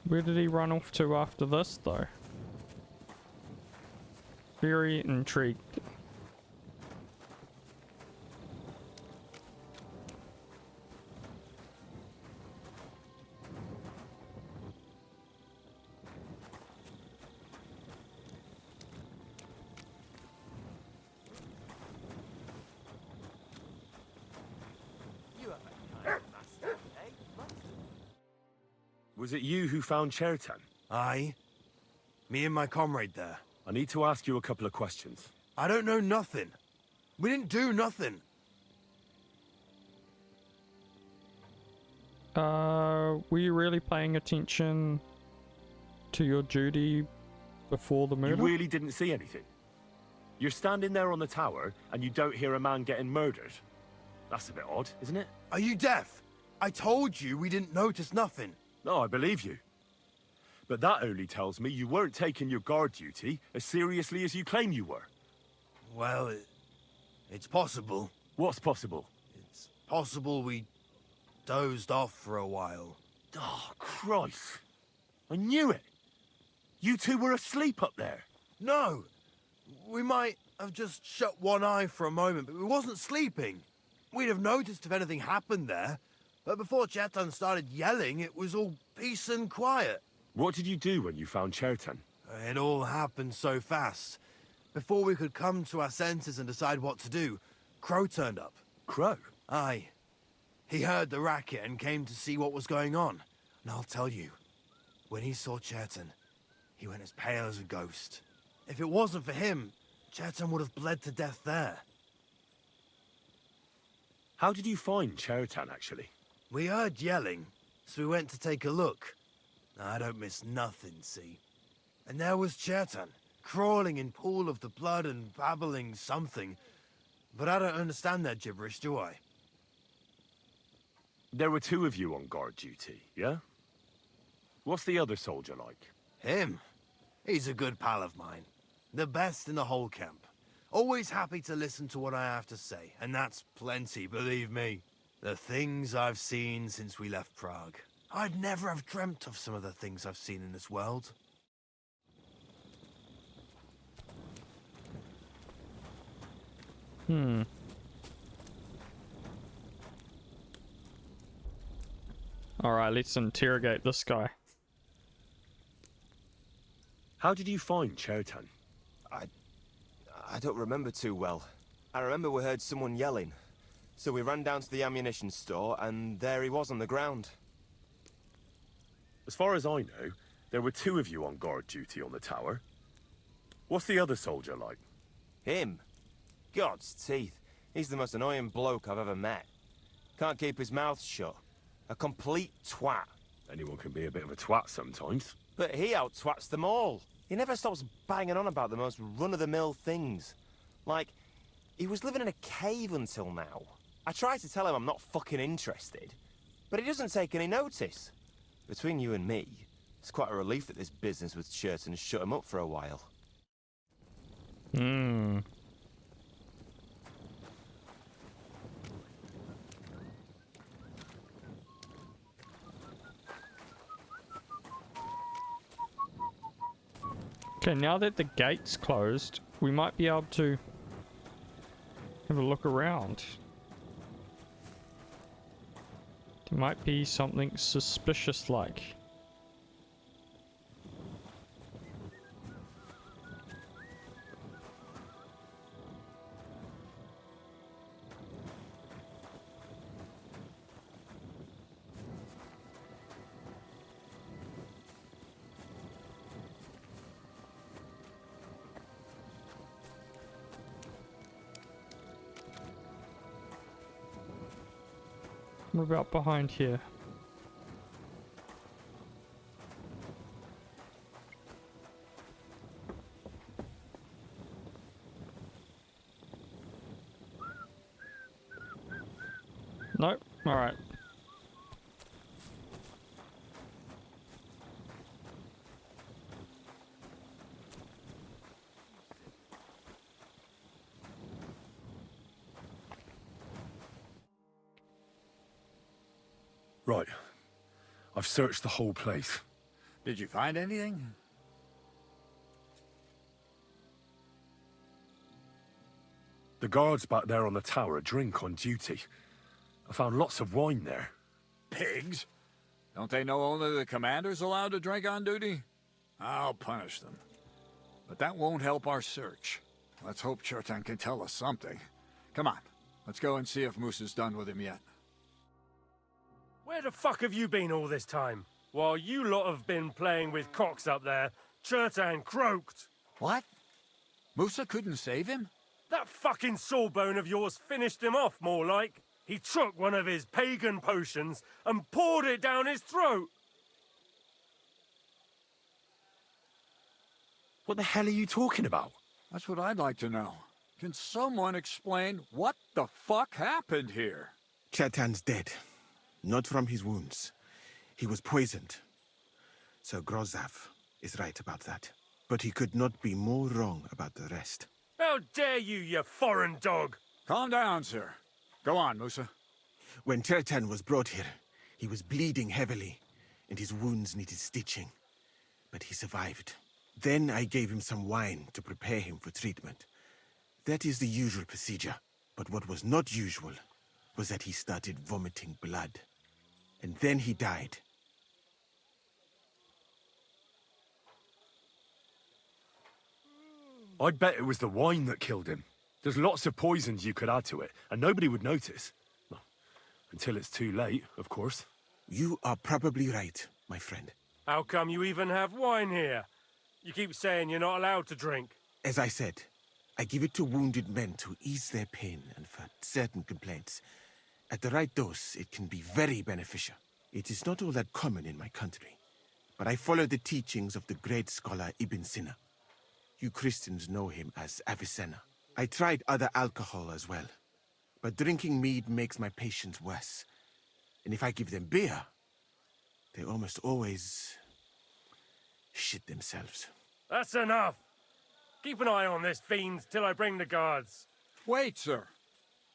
Where did he run off to after this, though? Very intrigued. Was it you who found Chertan? Aye. Me and my comrade there. I need to ask you a couple of questions. I don't know nothing. We didn't do nothing. Were you really paying attention to your duty before the murder? You really didn't see anything? You're standing there on the tower and you don't hear a man getting murdered? That's a bit odd, isn't it? Are you deaf? I told you we didn't notice nothing. No, I believe you. But that only tells me you weren't taking your guard duty as seriously as you claim you were. Well, it's possible. What's possible? It's possible we dozed off for a while. Oh, Christ. I knew it. You two were asleep up there. No. We might have just shut one eye for a moment, but we wasn't sleeping. We'd have noticed if anything happened there. But before Chertan started yelling, it was all peace and quiet. What did you do when you found Chertan? It all happened so fast. Before we could come to our senses and decide what to do, Crow turned up. Crow? Aye. He heard the racket and came to see what was going on. And I'll tell you, when he saw Chertan, he went as pale as a ghost. If it wasn't for him, Chertan would have bled to death there. How did you find Chertan, actually? We heard yelling, so we went to take a look. I don't miss nothing, see? And there was Chertan, crawling in pool of the blood and babbling something. But I don't understand that gibberish, do I? There were 2 of you on guard duty, yeah? What's the other soldier like? Him? He's a good pal of mine. The best in the whole camp. Always happy to listen to what I have to say, and that's plenty, believe me. The things I've seen since we left Prague. I'd never have dreamt of some of the things I've seen in this world. Alright, let's interrogate this guy. How did you find Chertan? I don't remember too well. I remember we heard someone yelling. So we ran down to the ammunition store, and there he was on the ground. As far as I know, there were 2 of you on guard duty on the tower. What's the other soldier like? Him? God's teeth. He's the most annoying bloke I've ever met. Can't keep his mouth shut. A complete twat. Anyone can be a bit of a twat sometimes. But he out-twats them all. He never stops banging on about the most run-of-the-mill things. Like, he was living in a cave until now. I tried to tell him I'm not fucking interested, but he doesn't take any notice. Between you and me, it's quite a relief that this business with Chertan has shut him up for a while. Okay, now that the gate's closed, we might be able to have a look around. There might be something suspicious like. What about behind here? Nope. Alright. Right. I've searched the whole place. Did you find anything? The guards back there on the tower drink on duty. I found lots of wine there. Pigs? Don't they know only the commander's allowed to drink on duty? I'll punish them. But that won't help our search. Let's hope Chertan can tell us something. Come on, let's go and see if Moose is done with him yet. Where the fuck have you been all this time? While you lot have been playing with cocks up there, Chertan croaked. What? Musa couldn't save him? That fucking sawbone of yours finished him off, more like. He took one of his pagan potions and poured it down his throat. What the hell are you talking about? That's what I'd like to know. Can someone explain what the fuck happened here? Chertan's dead. Not from his wounds. He was poisoned. Sir Grozav is right about that. But he could not be more wrong about the rest. How dare you, you foreign dog! Calm down, sir. Go on, Musa. When Chertan was brought here, he was bleeding heavily, and his wounds needed stitching. But he survived. Then I gave him some wine to prepare him for treatment. That is the usual procedure. But what was not usual was that he started vomiting blood. And then he died. I'd bet it was the wine that killed him. There's lots of poisons you could add to it, and nobody would notice. Well, until it's too late, of course. You are probably right, my friend. How come you even have wine here? You keep saying you're not allowed to drink. As I said, I give it to wounded men to ease their pain and for certain complaints. At the right dose, it can be very beneficial. It is not all that common in my country, but I follow the teachings of the great scholar Ibn Sina. You Christians know him as Avicenna. I tried other alcohol as well, but drinking mead makes my patients worse. And if I give them beer, they almost always shit themselves. That's enough! Keep an eye on this fiend till I bring the guards. Wait, sir.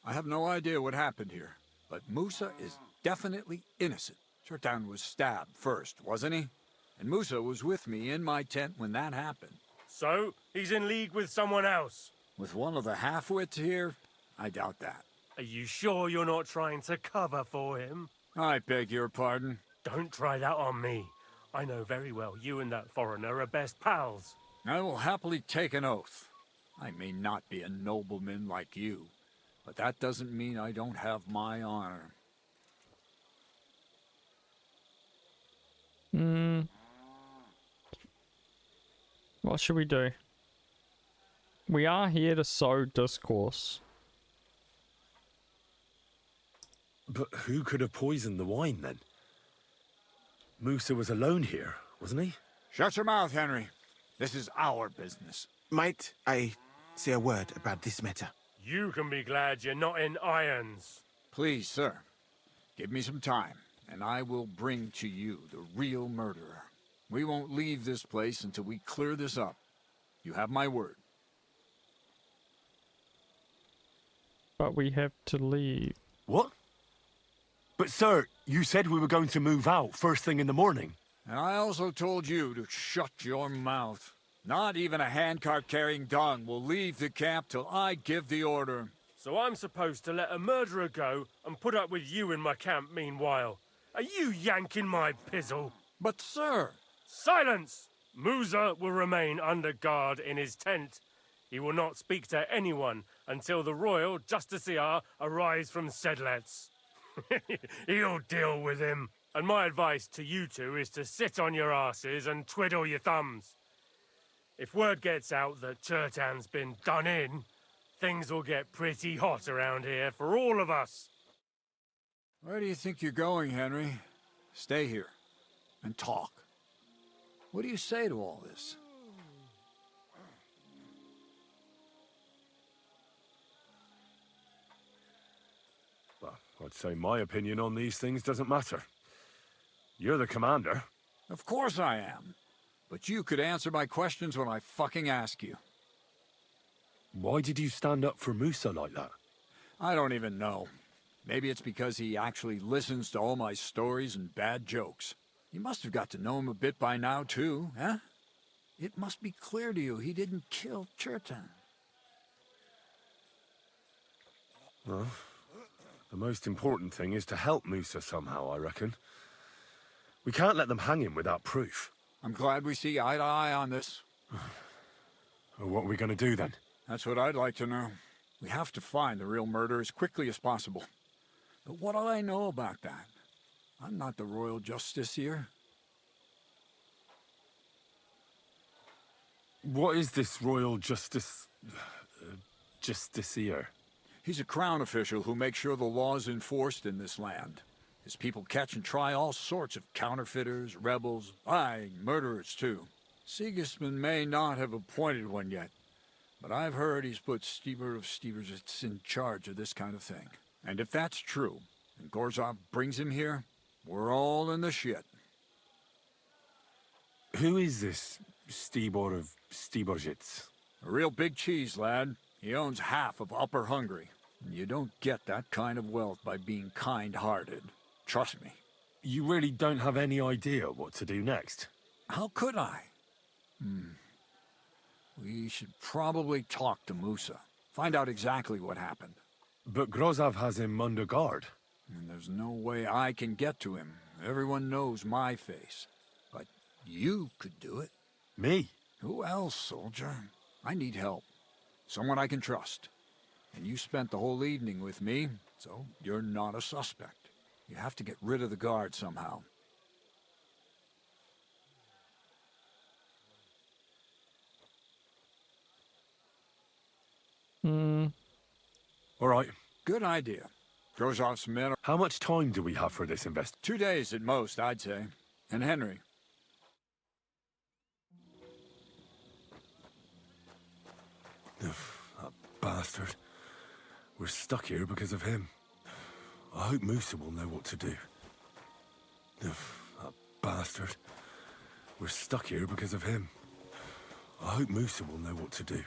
I have no idea what happened here, but Musa is definitely innocent. Chertan was stabbed first, wasn't he? And Musa was with me in my tent when that happened. So, he's in league with someone else? With one of the half-wits here? I doubt that. Are you sure you're not trying to cover for him? I beg your pardon? Don't try that on me. I know very well you and that foreigner are best pals. I will happily take an oath. I may not be a nobleman like you, but that doesn't mean I don't have my honor. What should we do? We are here to sow discourse. But who could have poisoned the wine, then? Musa was alone here, wasn't he? Shut your mouth, Henry. This is our business. Might I say a word about this matter? You can be glad you're not in irons. Please, sir. Give me some time, and I will bring to you the real murderer. We won't leave this place until we clear this up. You have my word. But we have to leave. What? But sir, you said we were going to move out first thing in the morning. And I also told you to shut your mouth. Not even a handcart carrying dung will leave the camp till I give the order. So I'm supposed to let a murderer go and put up with you in my camp meanwhile. Are you yanking my pizzle? But sir... Silence! Musa will remain under guard in his tent. He will not speak to anyone until the royal justiciar arrives from Sedlets. He'll deal with him. And my advice to you two is to sit on your asses and twiddle your thumbs. If word gets out that Chertan's been done in, things will get pretty hot around here for all of us. Where do you think you're going, Henry? Stay here and talk. What do you say to all this? Well, I'd say my opinion on these things doesn't matter. You're the commander. Of course I am. But you could answer my questions when I fucking ask you. Why did you stand up for Musa like that? I don't even know. Maybe it's because he actually listens to all my stories and bad jokes. You must have got to know him a bit by now, too, huh? It must be clear to you he didn't kill Chertan. Well, the most important thing is to help Musa somehow, I reckon. We can't let them hang him without proof. I'm glad we see eye to eye on this. Well, what are we going to do, then? That's what I'd like to know. We have to find the real murderer as quickly as possible. But what do I know about that? I'm not the royal justiciar. What is this royal justiciar? He's a crown official who makes sure the law is enforced in this land. His people catch and try all sorts of counterfeiters, rebels, aye, murderers too. Sigismund may not have appointed one yet, but I've heard he's put Steber of Steversits in charge of this kind of thing. And if that's true, and Gorzov brings him here, we're all in the shit. Who is this Stibor of Stebersits? A real big cheese, lad. He owns half of Upper Hungary. And you don't get that kind of wealth by being kind-hearted. Trust me. You really don't have any idea what to do next? How could I? We should probably talk to Musa. Find out exactly what happened. But Grozov has him under guard. And there's no way I can get to him. Everyone knows my face. But you could do it. Me? Who else, soldier? I need help. Someone I can trust. And you spent the whole evening with me, so you're not a suspect. You have to get rid of the guard somehow. All right. Good idea. Grozov's men are... How much time do we have for this invest? 2 days at most, I'd say. And Henry. That bastard. We're stuck here because of him. I hope Musa will know what to do. That bastard. We're stuck here because of him. I hope Musa will know what to do.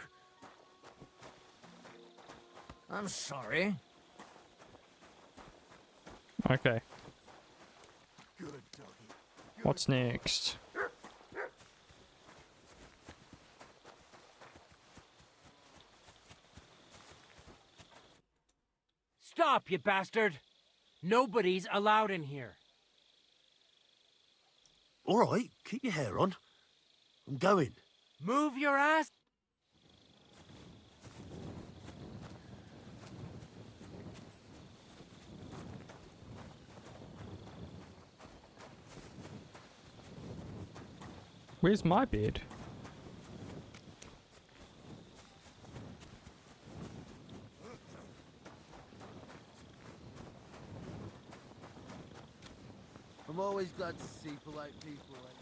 I'm sorry. Okay. What's next? Stop, you bastard! Nobody's allowed in here. All right, keep your hair on. I'm going. Move your ass! Where's my bed? I'm always glad to see polite people like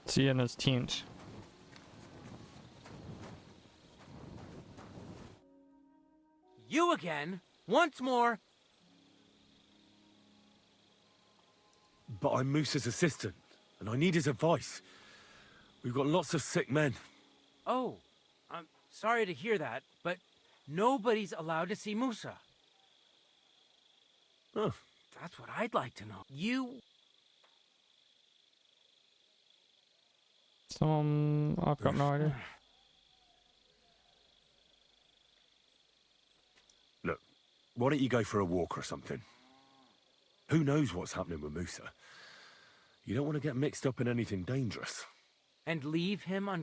See in his tent. you again? Once more? But I'm Musa's assistant, and I need his advice. We've got lots of sick men. Oh, I'm sorry to hear that, but nobody's allowed to see Musa. Oh. That's what I'd like to know. You... I've got no idea. Look, why don't you go for a walk or something? Who knows what's happening with Musa? You don't want to get mixed up in anything dangerous. And leave him on...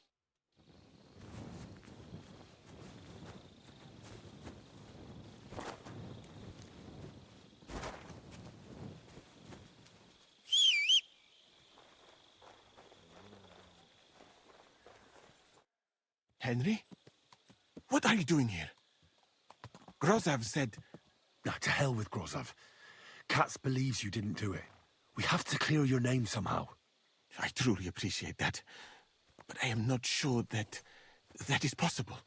Henry? What are you doing here? Grozov said... Nah, to hell with Grozov. Katz believes you didn't do it. We have to clear your name somehow. I truly appreciate that. But I am not sure that is possible.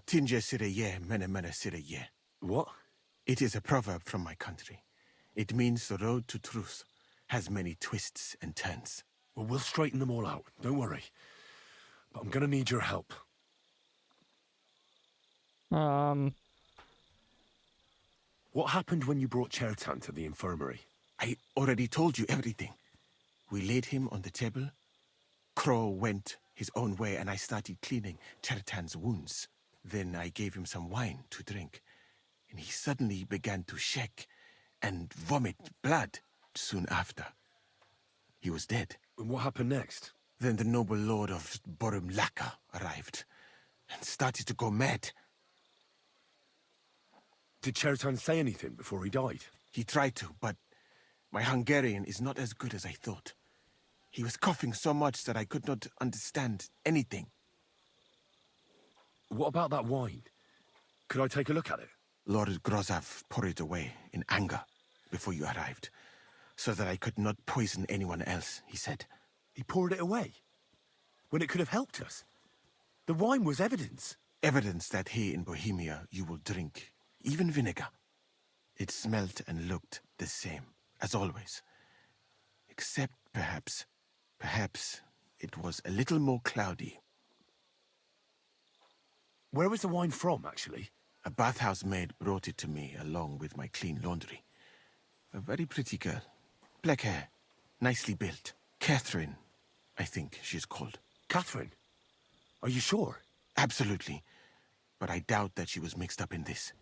Tinje sireye, mene mene sireye. What? It is a proverb from my country. It means the road to truth has many twists and turns. Well, we'll straighten them all out. Don't worry. But I'm gonna need your help. What happened when you brought Chertan to the infirmary? I already told you everything. We laid him on the table. Crow went his own way and I started cleaning Chertan's wounds. Then I gave him some wine to drink. And he suddenly began to shake and vomit blood soon after. He was dead. And what happened next? Then the noble lord of Borum Laka arrived and started to go mad. Did Chertan say anything before he died? He tried to, but my Hungarian is not as good as I thought. He was coughing so much that I could not understand anything. What about that wine? Could I take a look at it? Lord Grozov poured it away in anger before you arrived, so that I could not poison anyone else, he said. He poured it away? When it could have helped us? The wine was evidence. Evidence that here in Bohemia you will drink even vinegar. It smelt and looked the same, as always. Except perhaps it was a little more cloudy. Where was the wine from, actually? A bathhouse maid brought it to me along with my clean laundry. A very pretty girl. Black hair, nicely built. Catherine, I think she's called. Catherine? Are you sure? Absolutely. But I doubt that she was mixed up in this.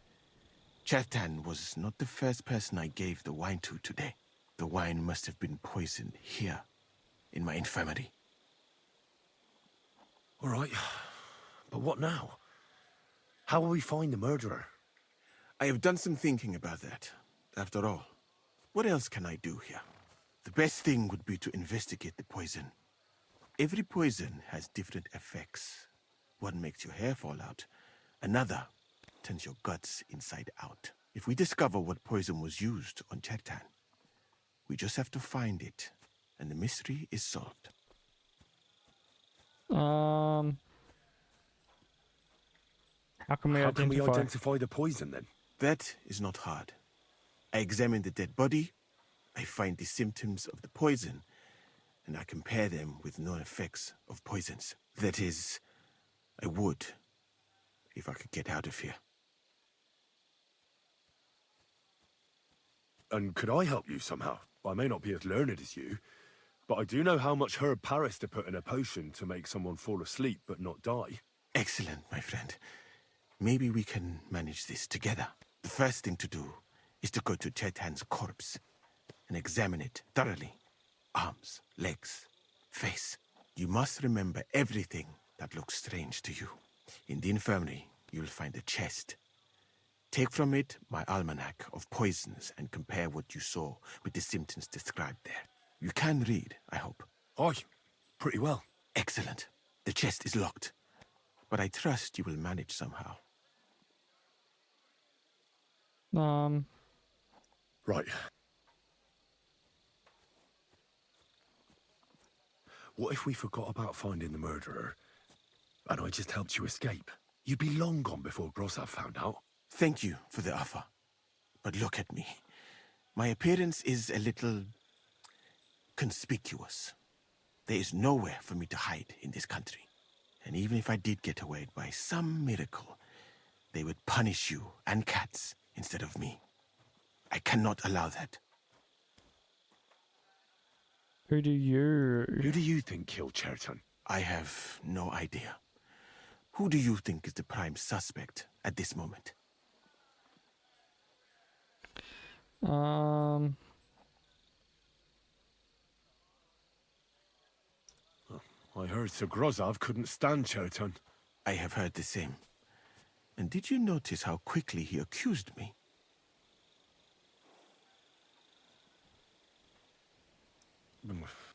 Chertan was not the first person I gave the wine to today. The wine must have been poisoned here. in my infirmary. All right, but what now? How will we find the murderer? I have done some thinking about that. After all, what else can I do here? The best thing would be to investigate the poison. Every poison has different effects. One makes your hair fall out. Another turns your guts inside out. If we discover what poison was used on Chertan, we just have to find it, and the mystery is solved. How can we identify the poison then? That is not hard. I examine the dead body, I find the symptoms of the poison, and I compare them with known effects of poisons. That is, I would, if I could get out of here. And could I help you somehow? I may not be as learned as you, but I do know how much herb Paris to put in a potion to make someone fall asleep but not die. Excellent, my friend. Maybe we can manage this together. The first thing to do is to go to Chertan's corpse and examine it thoroughly. Arms, legs, face. You must remember everything that looks strange to you. In the infirmary, you'll find a chest. Take from it my almanac of poisons and compare what you saw with the symptoms described there. You can read, I hope. Aye, pretty well. Excellent. The chest is locked, but I trust you will manage somehow. Right. What if we forgot about finding the murderer, and I just helped you escape? You'd be long gone before Grossav found out. Thank you for the offer. But look at me. My appearance is a little conspicuous. There is nowhere for me to hide in this country. And even if I did get away by some miracle, they would punish you and cats instead of me. I cannot allow that. Who do you think killed Chertan? I have no idea. Who do you think is the prime suspect at this moment? I heard Sir Grossav couldn't stand Chertan. I have heard the same. And did you notice how quickly he accused me?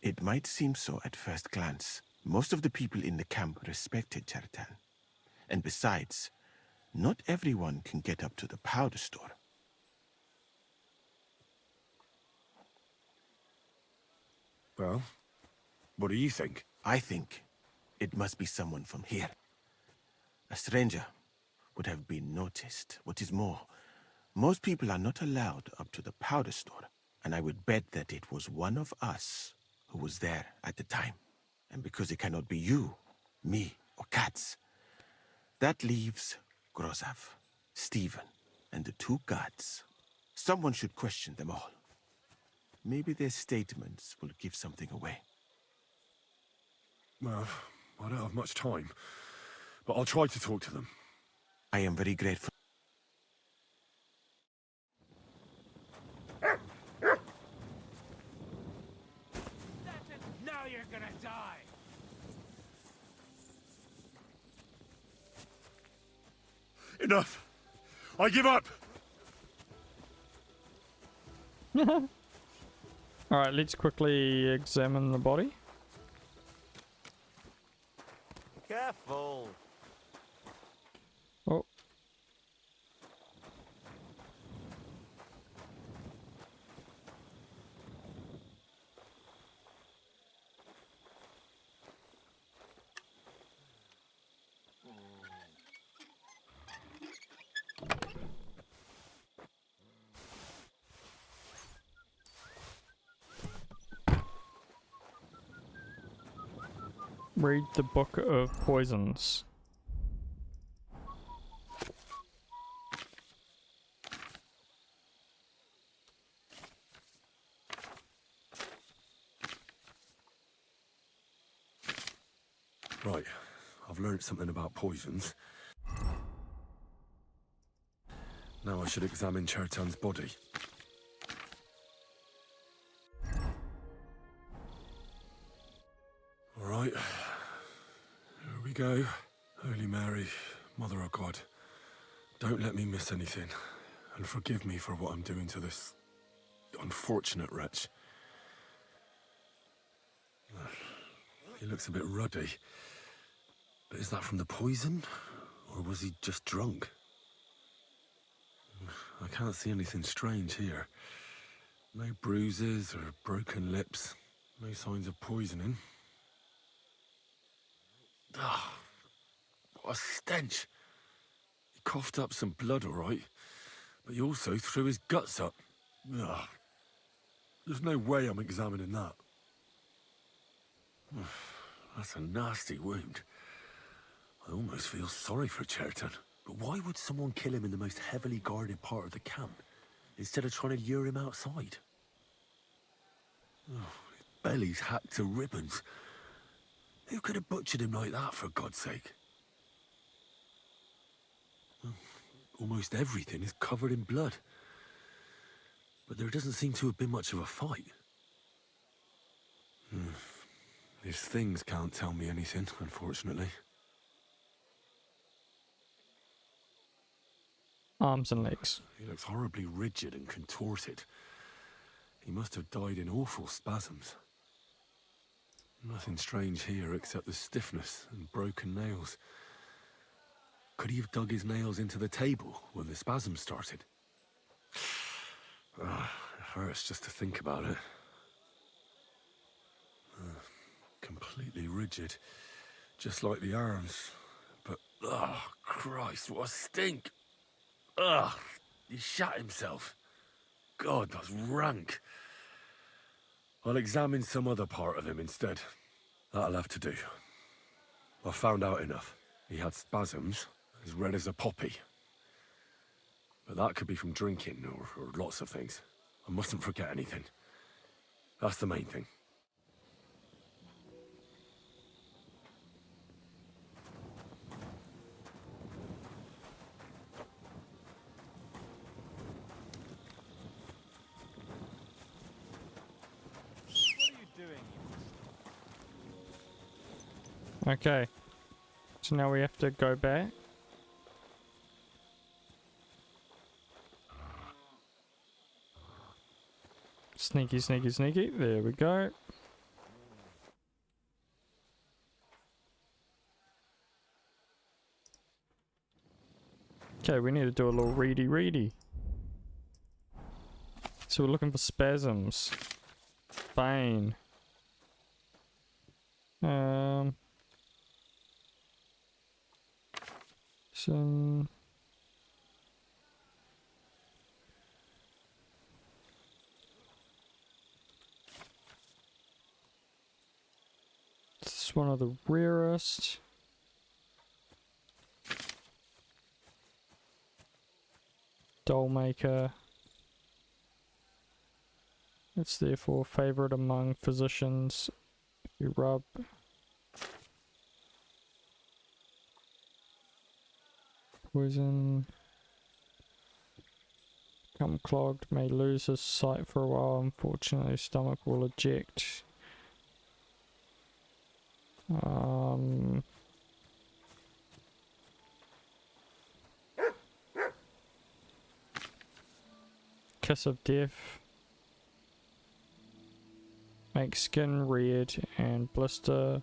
It might seem so at first glance. Most of the people in the camp respected Chertan. And besides, not everyone can get up to the powder store. Well, what do you think? I think it must be someone from here. A stranger would have been noticed. What is more, most people are not allowed up to the powder store. And I would bet that it was one of us who was there at the time. And because it cannot be you, me, or Katz, that leaves Grossav, Stephen, and the two guards. Someone should question them all. Maybe their statements will give something away. Well, I don't have much time, but I'll try to talk to them. I am very grateful. Now you're gonna die! Enough! I give up! Alright, let's quickly examine the body. Careful! Oh. Read the Book of Poisons. Right, I've learned something about poisons. Now I should examine Chertan's body. go. Holy Mary, Mother of God, don't let me miss anything, and forgive me for what I'm doing to this unfortunate wretch. He looks a bit ruddy, but is that from the poison, or was he just drunk? I can't see anything strange here. No bruises or broken lips, no signs of poisoning. Ah, what a stench! He coughed up some blood, all right, but he also threw his guts up. Ugh. There's no way I'm examining that. That's a nasty wound. I almost feel sorry for Cherton. But why would someone kill him in the most heavily guarded part of the camp, instead of trying to lure him outside? Oh, his belly's hacked to ribbons. Who could have butchered him like that, for God's sake? Almost everything is covered in blood. But there doesn't seem to have been much of a fight. These things can't tell me anything, unfortunately. Arms and legs. He looks horribly rigid and contorted. He must have died in awful spasms. Nothing strange here except the stiffness and broken nails. Could he have dug his nails into the table when the spasms started? It hurts just to think about it. Completely rigid, just like the arms. But, Christ, what a stink! He shat himself. God, that's rank. I'll examine some other part of him instead. That'll have to do. I found out enough. He had spasms, as red as a poppy. But that could be from drinking, or lots of things. I mustn't forget anything. That's the main thing. Okay. So now we have to go back. Sneaky, sneaky, sneaky. There we go. Okay, we need to do a little ready. So we're looking for spasms. Bane. Some... This is one of the rarest. Doll maker. It's therefore favorite among physicians. You rub. Poison. Become clogged. May lose his sight for a while. Unfortunately, stomach will eject. Kiss of death. Make skin red and blister.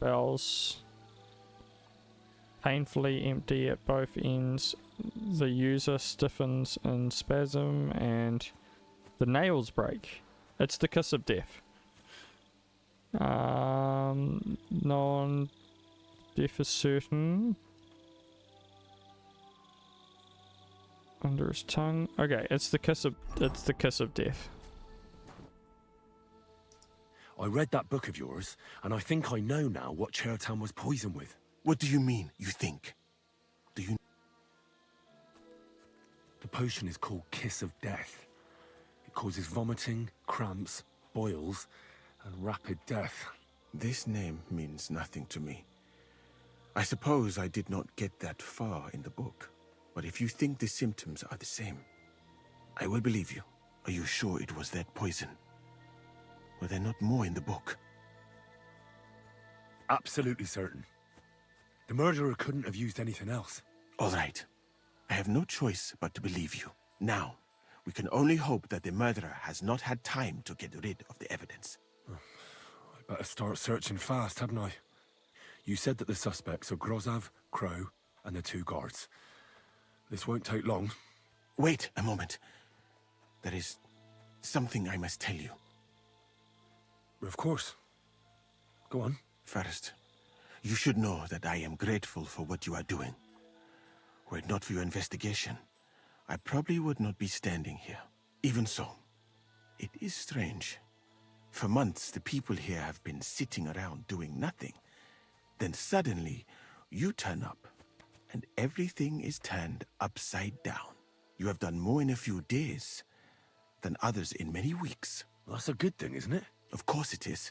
Bowels painfully empty at both ends. The user stiffens in spasm and the nails break. It's the kiss of death. Non-death is certain. Under his tongue. Okay, it's the kiss of death. I read that book of yours, and I think I know now what Chertan was poisoned with. What do you mean, you think? Do you... The potion is called Kiss of Death. It causes vomiting, cramps, boils, and rapid death. This name means nothing to me. I suppose I did not get that far in the book. But if you think the symptoms are the same, I will believe you. Are you sure it was that poison? Were there not more in the book? Absolutely certain. The murderer couldn't have used anything else. All right. I have no choice but to believe you. Now, we can only hope that the murderer has not had time to get rid of the evidence. I better start searching fast, hadn't I? You said that the suspects are Grozav, Crow, and the 2 guards. This won't take long. Wait a moment. There is something I must tell you. Of course. Go on. First, you should know that I am grateful for what you are doing. Were it not for your investigation, I probably would not be standing here. Even so, it is strange. For months, the people here have been sitting around doing nothing. Then suddenly, you turn up, and everything is turned upside down. You have done more in a few days than others in many weeks. Well, that's a good thing, isn't it? Of course it is.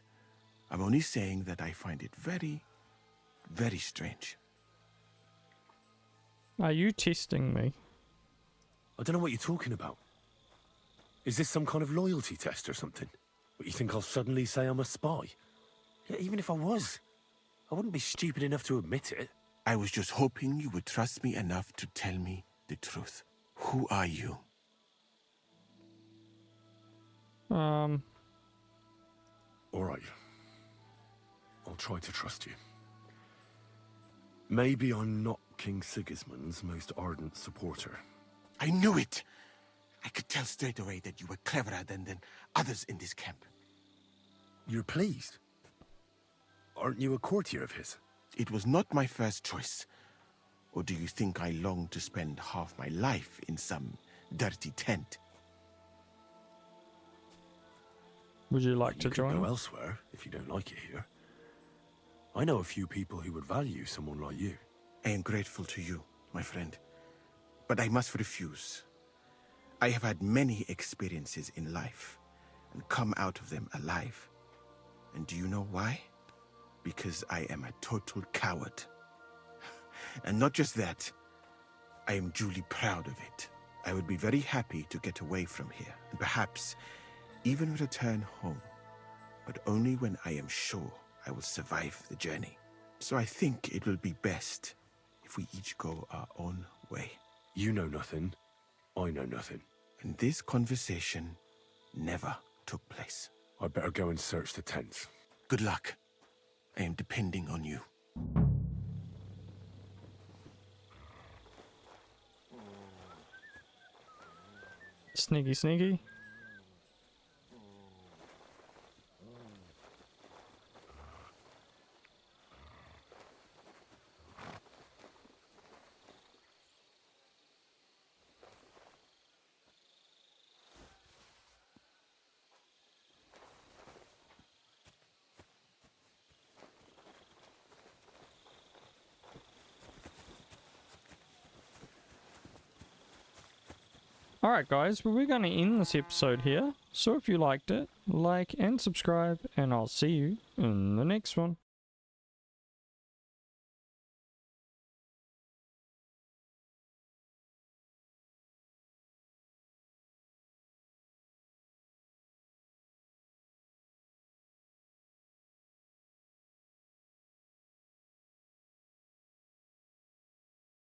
I'm only saying that I find it very, very strange. Are you testing me? I don't know what you're talking about. Is this some kind of loyalty test or something? But you think I'll suddenly say I'm a spy? Yeah, even if I was, I wouldn't be stupid enough to admit it. I was just hoping you would trust me enough to tell me the truth. Who are you? All right. I'll try to trust you. Maybe I'm not King Sigismund's most ardent supporter. I knew it! I could tell straight away that you were cleverer than others in this camp. You're pleased? Aren't you a courtier of his? It was not my first choice. Or do you think I long to spend half my life in some dirty tent? Would you like to You could join? go elsewhere if you don't like it here. I know a few people who would value someone like you. I am grateful to you, my friend. But I must refuse. I have had many experiences in life and come out of them alive. And do you know why? Because I am a total coward. And not just that, I am duly proud of it. I would be very happy to get away from here, and perhaps even return home, but only when I am sure I will survive the journey. So I think it will be best if we each go our own way. You know nothing, I know nothing. And this conversation never took place. I'd better go and search the tents. Good luck. I am depending on you. Sneaky, sneaky. Alright guys, well we're going to end this episode here. So if you liked it, like and subscribe, and I'll see you in the next one.